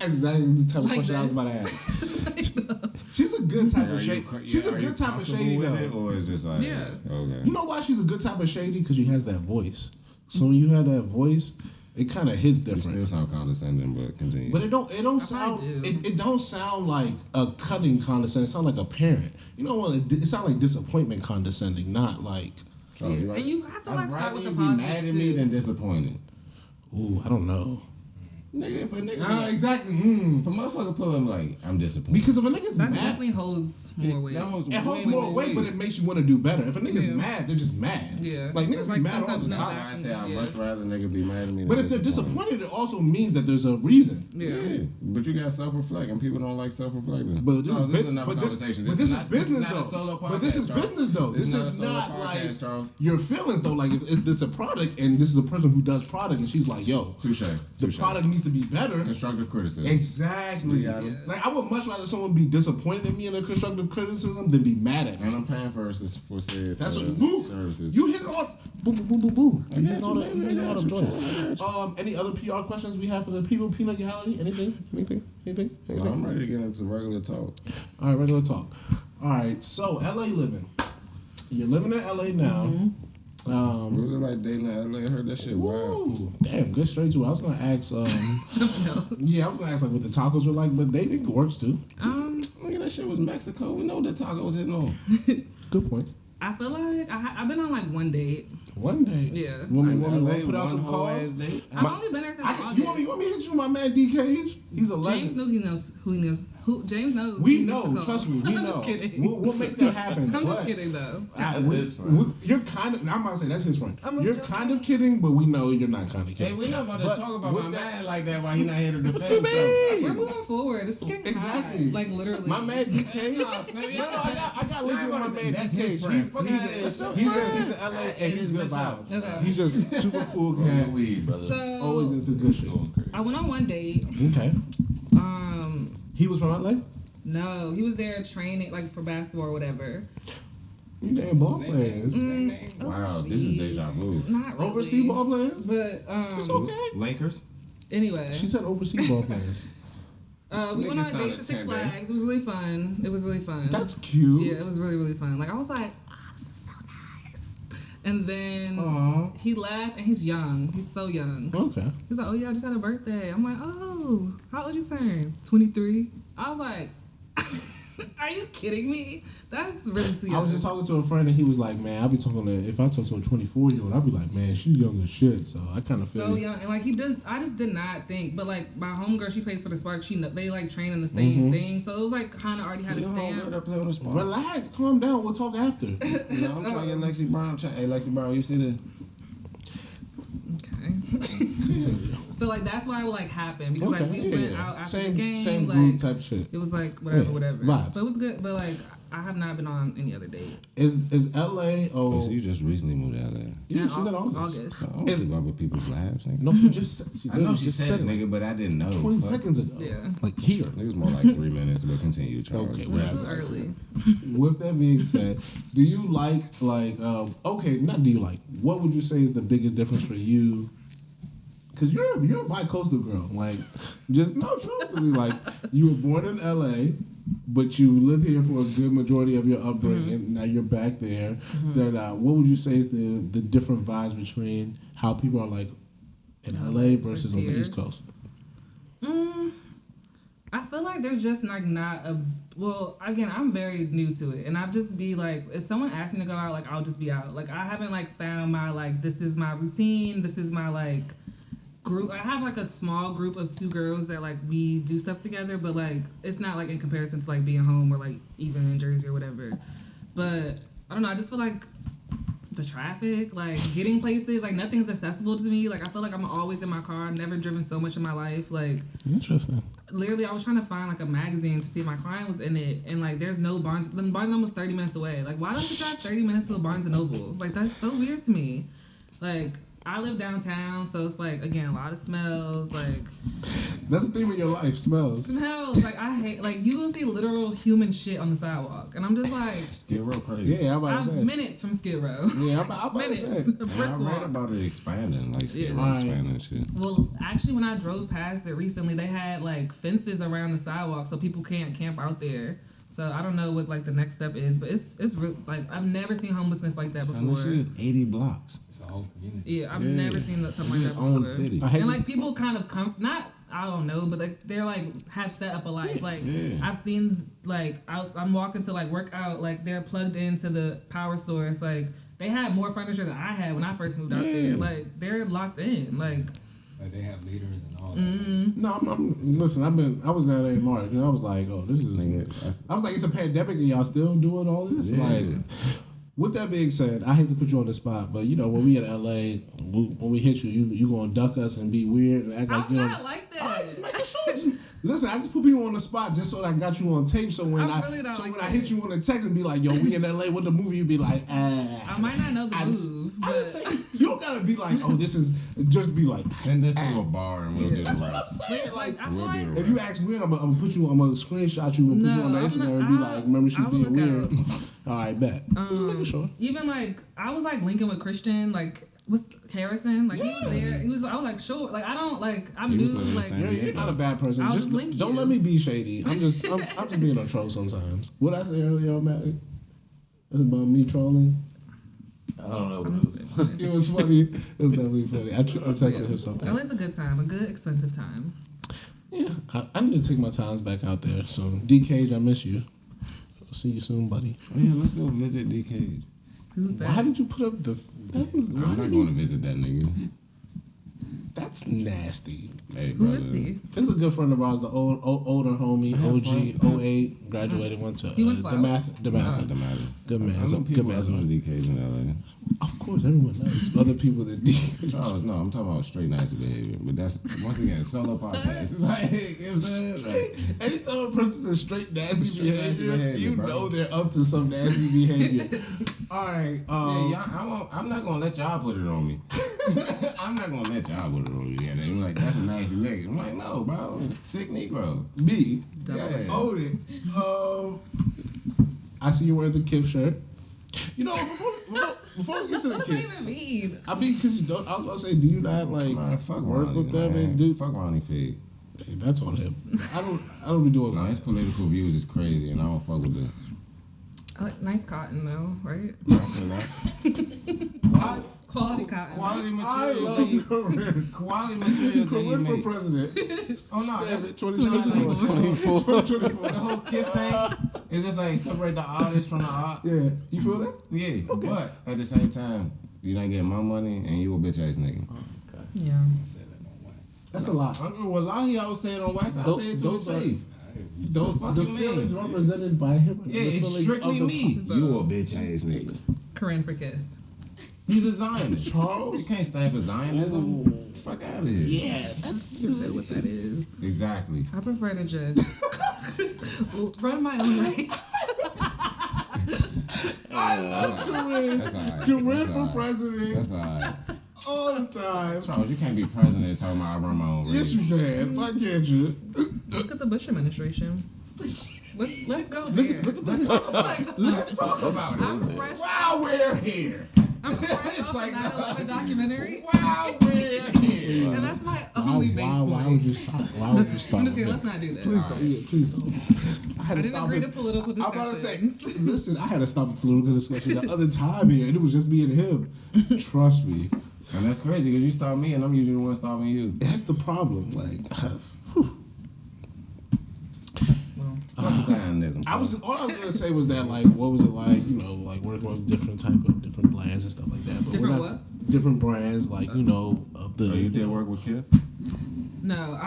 Exactly the type of question I was about to ask. She's a good type of shady. She's a good type of shady though. Or is just like okay. You know why she's a good type of shady? Because she has that voice. So when you have that voice, it kind of hits different. It still sound condescending, but continue. But it don't sound. It don't sound like a cutting condescending. It sound like a parent. You know, it sound like disappointment condescending, not like. And you have to like start with the be positive mad at me than disappointed. Ooh, I don't know. Nigga, if a nigga... exactly. If a motherfucker pull him like, I'm disappointed. Because if a nigga's that mad... definitely holds more weight. It holds more weight, but it makes you want to do better. If a nigga's mad, they're just mad. Yeah. Like, niggas be mad all the time. I say I'd much rather nigga be mad at me than But if they're disappointed, it also means that there's a reason. Yeah. But you got self-reflect, and people don't like self-reflecting. But this is another conversation. But this is business, though. But this is business, though. This is not like your feelings, though. Like, if this is a product, and this is a person who does product, and she's like, yo, the product needs to be better. Constructive criticism. Exactly. Like I would much rather someone be disappointed in me in their constructive criticism than be mad at me. And I'm paying for said that's what services. You hit it all. Boom, boom, boom, boom, boom. You hit all the joints. Any other PR questions we have for the people? Peanut Gallery? Anything? No, I'm ready to get into regular talk. All right, regular talk. All right, so LA living. You're living in LA now. What was it like dating in LA? I heard that shit wild. Damn, good straight to it. I was gonna ask something else. Yeah, I was gonna ask like what the tacos were like, but dating works too. Nigga, that shit was Mexico. We know that tacos hitting on. Good point. I feel like I've been on like one date. One day. Yeah. You want me to put out some calls? I've only been there since August. You want me to hit you with my man D Cage? He's a legend. James knew he knows who he knows. James knows. We who know. Trust me. We I'm know. just kidding. We'll make that happen. I'm just kidding though. That's his friend. You're kind of. I'm about to say that's his friend. I'm You're just kind of kidding, but we know you're not kind of Hey, kidding. we not about to But talk about with my that- man like that while he not here to defend What you himself. We're moving forward. This is getting Exactly. high. Like literally. My man D Cage. No, I got link with my man That's D his Cage. friend. Fuck He's outta here. in LA and he's good vibes. Okay. He's just super cool Good guy. weed, brother. So Always into good shit. Going crazy. I went on one date. Okay. He was from LA? No, he was there training like for basketball or whatever. You damn ball players. Wow, this is deja vu. Not really. Overseas ball players? But It's okay. Lakers? anyway, She said overseas ball players. we went on a Nigga date to sounded Six tender. Flags. It was really fun. It was really fun. That's cute. Yeah, it was really, really fun. Like, I was like, oh, this is so nice. And then Aw. he left, and he's young. He's so young. Okay. He's like, oh, yeah, I just had a birthday. I'm like, oh, how old you turn? 23. I was like, are you kidding me? That's really too young. I was just talking to a friend and he was like, man, I'll be talking to, if I talk to a 24-year-old, I'll be like, man, she's young as shit. So I kind of feel so young. And, like, I just did not think. But, like, my homegirl, she plays for the Spark. They, like, train in the same thing. So it was, like, kind of already had a stamp. Play on the spot. Relax, calm down. We'll talk after. No, I'm trying to get Lexi Brown. Hey, Lexi Brown, you see this? Okay. So, like, that's why it, like, happened. Because, like, we went out after the game. Same like, group type shit. it was, like, whatever. Vibes. But it was good. But, like, I have not been on any other date. Is LA? Oh, So you just recently moved out there. yeah, she said August. August. So I don't Is- keep up with people's lives. Nigga. No, she just said. I know she just said it, it nigga, but I didn't know. 20 Fuck. seconds ago. Yeah. Like here. Niggas more like 3 minutes, but continue, Charles. Okay, This well, is early. With that being said, do you like okay, not do you like, what would you say is the biggest difference for you? Because you're a bi-coastal girl. Like, just no, truthfully, like, you were born in LA, but you lived here for a good majority of your upbringing. Now you're back there. Then, what would you say is the different vibes between how people are like in LA versus on the here. East Coast? I feel like there's just like not a well, again, I'm very new to it, and I'll just be like, if someone asks me to go out, like I'll just be out. Like I haven't like found my like this is my routine, this is my like group. I have like a small group of 2 girls that like we do stuff together, but like it's not like in comparison to like being home or like even in Jersey or whatever. But I don't know, I just feel like the traffic, like getting places, like nothing's accessible to me. Like I feel like I'm always in my car. I've never driven so much in my life. Like Interesting. literally I was trying to find like a magazine to see if my client was in it, and like there's no Barnes. The Barnes & Noble was 30 minutes away. Like why don't you drive 30 minutes to a Barnes & Noble? Like that's so weird to me. Like I live downtown, so it's like again a lot of smells. Like That's the theme of your life, smells. like I hate like you will see literal human shit on the sidewalk, and I'm just like Skid Row crazy. Yeah, I'm about to I'm say. minutes from Skid Row. Yeah, I'm about to minutes. say. A Man, brisk I read walk. about it expanding, like Skid Yeah. Row Right. expanding and shit. Well, actually, when I drove past it recently, they had like fences around the sidewalk so people can't camp out there. So I don't know what like the next step is, but it's real, like I've never seen homelessness like that Son, before. this shit is 80 blocks. It's a whole community. Yeah, I've never seen something like It's that its before. own city. I hate And to- like people kind of not I don't know, but like they're like have set up a life. Like Yeah. I've seen like I'm walking to like work out, like they're plugged into the power source. Like they had more furniture than I had when I first moved out there. Like they're locked in. Like Like they have leaders and all that. No, listen, I was in LA in March, and I was like, oh, this is. I was like, it's a pandemic, and y'all still doing all this. Yeah. Like, with that being said, I hate to put you on the spot, but you know, when we in LA, when we hit you gonna duck us and be weird and act like I'm you not know. like All right, that. just making sure. Listen, I just put people on the spot just so that I got you on tape. So when I'm really not like when that. I hit you on the text and be like, yo, we in LA, what the movie? You be like, I might not know the I just- move, I but just say you don't gotta be like, oh, this is just be like. Send us to a bar and we'll do the That's what I'm rest. saying. Like, I feel We'll do like the if you ask weird, I'm gonna screenshot you and put you on the I'm Instagram not- and be like, remember she's I will being look weird. out. All right, bet. Just making sure. even like I was like linking with Christian, like what's Harrison, like he was there. I was like sure, like I don't like I'm He new, was living in like San You're not a bad person. I'll Just just link don't you. let me be shady. I'm just being a troll sometimes. What I say earlier, Matt? That's about me trolling. I don't know. What It was funny. It was definitely funny. I texted him something. LA's a good time, a good expensive time. Yeah, I need to take my times back out there. So, D-Cage, I miss you. I'll see you soon, buddy. Yeah, let's go visit D-Cage. Who's that? Why did you put up the... I'm not going to visit that nigga. That's nasty. Hey, Who brother. is he? This is a good friend of ours, the older homie, OG, 08, graduated, went to He went to the Flowers? math. It doesn't matter. Good man. I know Good people man. that's on D-Cage in LA. Of course, everyone knows. Other people that Charles, no, I'm talking about straight nasty behavior. But that's, once again, solo podcast. Like, you know what I'm saying? Like, anytime a person says straight nasty Straight nasty behavior, you bro. know they're up to some nasty behavior. All right. I'm not going to let y'all put it on me. I'm not going to let y'all put it on me. Yeah, they're like, that's a nasty nigga. I'm like, no, bro. Sick Negro. Me. Yeah. Own it. I see you wearing the Kip shirt. You know, before we get to the What does that Kip, even mean? I mean, because you don't. I was gonna say, do you not like Man, fuck work Ronnie, with them man. and do? Fuck Ronnie Fig. Hey, that's on him. I don't be doing No, his that. political views is crazy, and I don't fuck with it. Nice cotton though, right? Quality cotton. Quality I materials. love that he- Corryn. Quality materials that he Corryn for makes. president. Oh no, that's 2024. the whole kid thing is just like separate the artist from the art. Yeah, you feel that? Yeah, but at the same time, you're not getting my money and you a bitch ass nigga. Yeah. That's a lot. Wallahi, I would say it on wax. I Those- say it to his those are- face. Those fuck the you mean? feelings represented by him. Yeah, the it's feelings strictly of the- me. You a bitch ass nigga. Corinne for Kith. He's a Zionist. Charles? You can't stand for Zionism. Fuck out of here. Yeah, that's You know what that is. Exactly. I prefer to just run my own race. I love Corryn. That's alright. Corryn That's for alright. president That's alright. all the time. Charles, you can't be president talking about I run my own Yes, race. you can. Why can't you? Look at the Bush administration. Let's go Look there. at this. Let's talk about it. I'm fresh. Wow, we're here. I'm fresh It's off like- the 9/11 documentary, Wow, we're here. and that's my only base point. Why would you stop? Why would you stop? I'm just kidding. Let's not do this. Please don't. Yeah, please don't. I had I to didn't stop agree it. to political I'm about to say, discussions. listen, I had to stop a political discussion the other time here, and it was just me and him. Trust me. And that's crazy because you stop me and I'm usually the one stopping you. That's the problem. Like, Fuck Zionism. all I was gonna say was that, like, what was it like? You know, like working with different brands and stuff like that. But Different we're not- what? Different brands, like, you know, of the. Oh, you did work with Kith? No,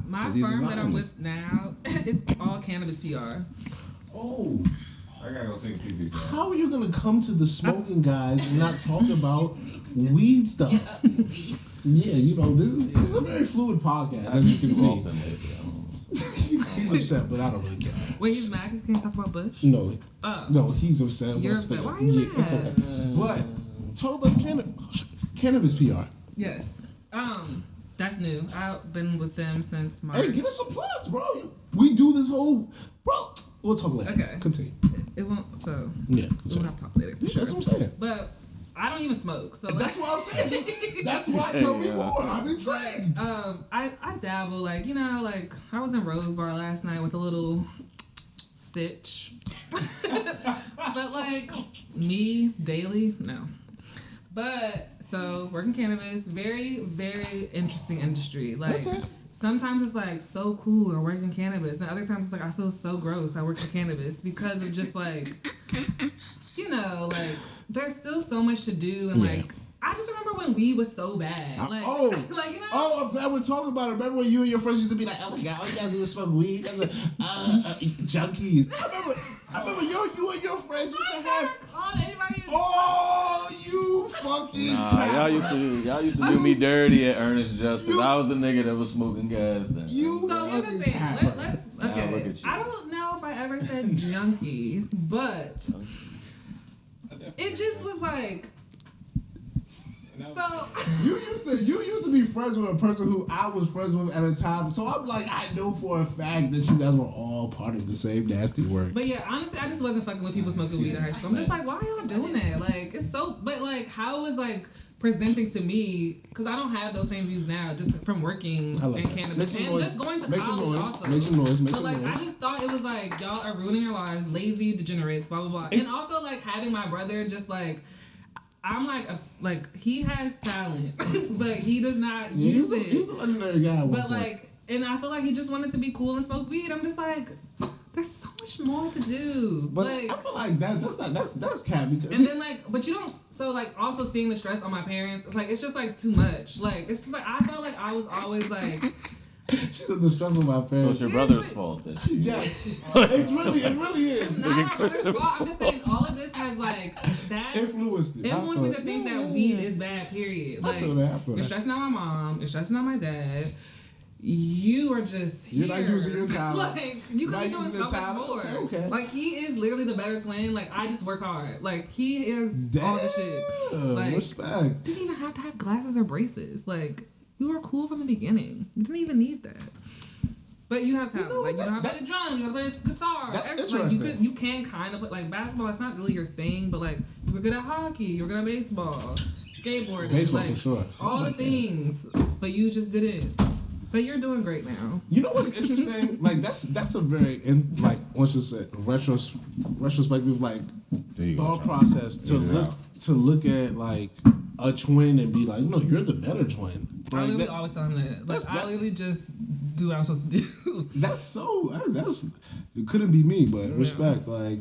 my 'Cause he's a firm that I'm Zionist. with now is all cannabis PR. Oh, I gotta go take a pee. how are you gonna come to the smoking guys and not talk about weed stuff? Yeah, you know, this is a very fluid podcast, as you can see. He's upset, but I don't really care. Wait, he's mad because he can't talk about Bush? No, Oh. no, he's upset. You're What's upset. fair? Why are you Yeah, it's mad? okay. But talk about cannabis PR. Yes. That's new. I've been with them since March. Hey, give us some plugs, bro. We do this whole, bro. We'll talk later. Okay. Continue. It won't. So Yeah, we'll continue. have to talk later for sure. That's what I'm saying. But I don't even smoke, so That's what I'm saying. That's why. Tell me more. I'm intrigued. I dabble, like, you know, like I was in Rose Bar last night with a little sitch. But like me daily, no. But so working cannabis, very, very interesting industry. Like sometimes it's like so cool I work in cannabis. And other times it's like I feel so gross I work in cannabis because of just like, you know, like there's still so much to do and like I just remember when weed was so bad. Like, like, you know. Oh, I'm glad we're talking about it. Remember when you and your friends used to be like, oh my God, all you guys do is smoke weed? That's junkies. I remember you and your friends used to have. Oh, you fucking. Nah, y'all used to do me dirty at Ernest just because I was the nigga that was smoking gas then. You So here's the fucking thing. capper. Let's look okay. at you. I don't know if I ever said junkie, but it just was like. So You used to be friends with a person who I was friends with at a time, so I'm like, I know for a fact that you guys were all part of the same nasty work. but yeah, honestly, I just wasn't fucking with people smoking weed in high school. I'm just like, why are y'all doing that? Like, it's so. But like, how is like presenting to me? Because I don't have those same views now, just from working I like in that. Make cannabis some and noise. just going to Make some college noise. also. Make some noise. Make But some like, noise. I just thought it was like y'all are ruining your lives, lazy degenerates, blah blah blah, and also like having my brother just like. I'm like he has talent, but he does not use it. He's a legendary guy. But like and I feel like he just wanted to be cool and smoke weed. I'm just like, there's so much more to do. But like, I feel like that's cap because. And then like, but you don't. So like, also seeing the stress on my parents, it's like it's just like too much. Like it's just like I felt like I was always like. She said the stress of my So parents. it's your brother's fault. That she, Yes, it really is. Not my brother's fault. I'm just saying all of this has like that Influenced it. influenced me to think that weed is bad. Period. Like I feel that. you're stressing out my mom. You're stressing out my dad. You are just here. You're not using your talent. Like you could Not be doing using so the much talent? more. Okay. Like he is literally the better twin. Like I just work hard. Like he is all the shit. Like Respect. didn't even have to have glasses or braces. Like you were cool from the beginning. You didn't even need that. But you have talent. You know, like you know how to play that's- the drum, you know how to play the guitar. That's everything. Like, interesting. you can kind of put like basketball. It's not really your thing, but like you were good at hockey. You were good at baseball, skateboarding, Baseball like, for sure. all the Like that. things. But you just didn't. But you're doing great now. You know what's interesting? Like that's a very like once you said retrospective like There you go, thought Charlie. process to Get it look at like a twin and be like, no, you're the better twin. I Like, literally that- always tell him that. Like that's- I that- literally just do what I'm supposed to do. that's it couldn't be me, but respect. Like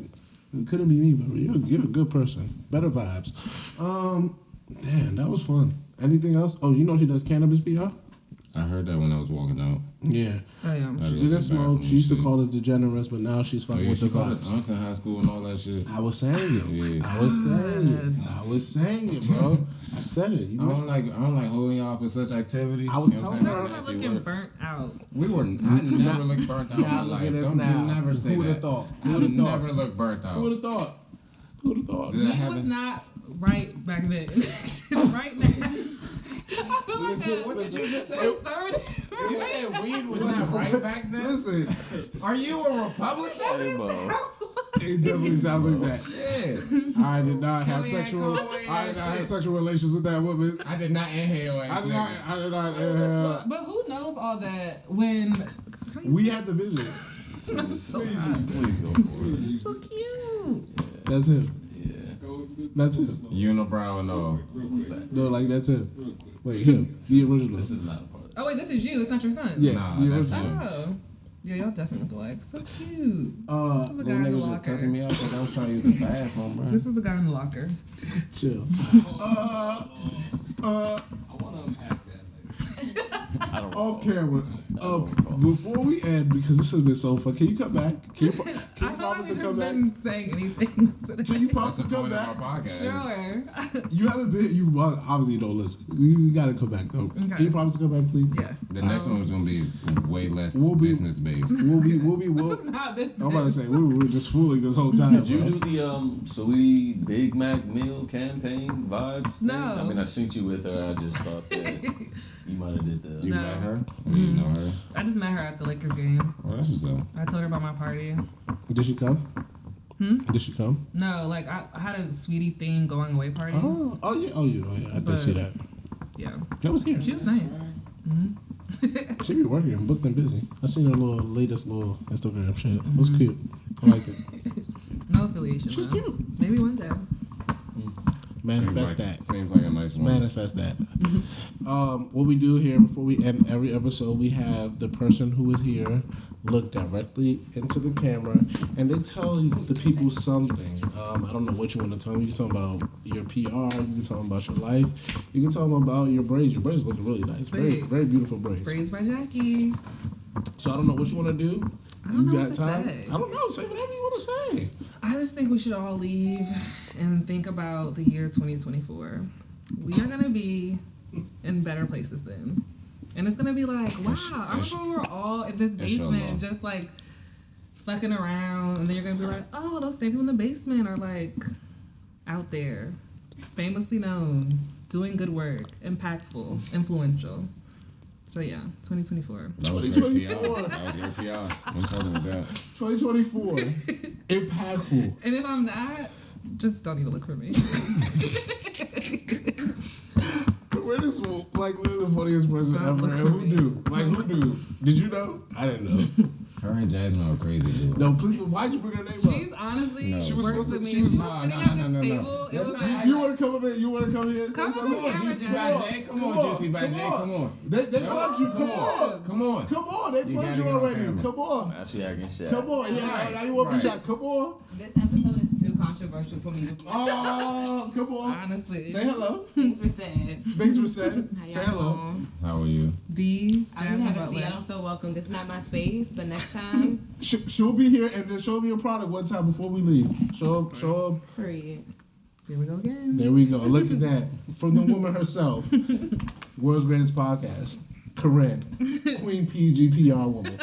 it couldn't be me, but you're a good person. Better vibes. Damn, that was fun. Anything else? Oh, you know she does cannabis PR? I heard that when I was walking out. Yeah. I am. I She had to go didn't to the smoke. bathroom She used to and call us degenerates, but now she's shit. fucking Oh, yeah, with she the called us vibes. aunts in high school and all that shit. I was saying it. Yeah. I was saying it, bro. I said it. You I missed don't like holding y'all for such activity. I was you know what telling I'm her- saying? Not That's nasty looking work. burnt out. We were. I never looked burnt out in my Now look life. at us Don't now. you never say Who would've that. thought? I Who would would've thought? never look burnt out. Who would have thought? Who would have thought? Did I Weed have was a- not right back then. It's right now. I feel like that. What did you just say? Conservative. You said weed was not right back then? Listen, Are you a Republican? Hey, Bo. it definitely sounds like that. Yeah. I did not have Kellyanne sexual. Conway I did ass not have shit. sexual relations with that woman. I did not inhale ass I did not. niggas. I did not. But who knows all that when We had the vision. I'm so Please go for it. so cute. That's him. Yeah. That's him. Unibrow and all. No, like that's him. Wait, him. The original. This is not a part. Oh wait, this is you. It's not your son. Yeah, Nah, the that's original. him. Oh. Yeah, y'all definitely look alike. So cute. This is the Little guy in the nigga was just cussing locker. me out because I was trying to use the bathroom, bro. This is the guy in the locker. Chill. I want to unpack that later. I don't Off know. camera. Before we end, because this has been so fun, can you come back? Can you I feel like promise we've to just come back? been saying anything today. Can you That's promise the to come point of back? our podcast. Sure. You haven't been. You obviously don't listen. You gotta come back though. Okay. Can you promise to come back, please? Yes. The next one was going to be way less We'll be- business based. We'll be. This is not business. I'm about to say we were just fooling this whole time. Did you bro. do the Sweetie Big Mac meal campaign vibes thing? No. I mean, I synced you with her. I just thought that you might have did the. You No. met her? Or you know her? I just met her at the Lakers game. Well, that's what's up. I told her about my party. Did she come? Did she come? No, like I had a sweetie theme going away party. Oh yeah. I did see that. Yeah. That was here. She was nice. She be working, booked and busy. I seen her latest little Instagram shit. It was cute. I like it. No affiliation. She's though. cute. Maybe one day. Manifest that. Seems like a nice one. Manifest that. What we do here before we end every episode, we have the person who is here look directly into the camera and they tell the people something. I don't know what you want to tell them. You can tell them about your PR. You can tell them about your life. You can tell them about your braids. Your braids looking really nice. Very, Thanks. very beautiful braids. Braids by Jackie. So I don't know what you want to do. I don't know You what got to time? say. I don't know. Say whatever you want to say. I just think we should all leave and think about the year 2024. We are gonna be in better places then. And it's gonna be like, wow, I remember we were all in this basement Inshallah. just like fucking around, and then you're gonna be like, oh, those same people in the basement are like out there, famously known, doing good work, impactful, influential. So yeah, 2024. That was great PR. That was great PR. I'm talking with that. 2024. Impactful. And if I'm not, just don't even look for me. We're just like we're the funniest person Stop ever. looking And at who me. knew? Like who knew? Did you know? I didn't know. Her and Jasmine are crazy, dude. No, please. Why'd you bring her name up? She's honestly No. She was works supposed to- with me. she If was- she was sitting at this table, it would be. You want to come up here? You want to come here? and say Come on, something? camera, Juicy Jay. by Jay. Come on, Juicy by Jay. Come on. They plugged you. Come on. Come on. Come on. They You plugged gotta you get on already. camera. Come on. Now she acting shy. Come on. Yeah. Right. Now you want me Right. shot. Come on. This episode is too controversial for me to play. Oh, come on. Honestly, Say hello. Things were said. Things were said. How Say y'all hello. doing? How are you? the I just Jasmine have a seat. I Butler. don't feel welcome. This is not my space, but next time, She'll be here and then show me your product one time before we leave. Show up. period. Here we go again. There we go. Look at that. From the woman herself. World's Greatest Podcast. Corryn. Queen PGPR woman.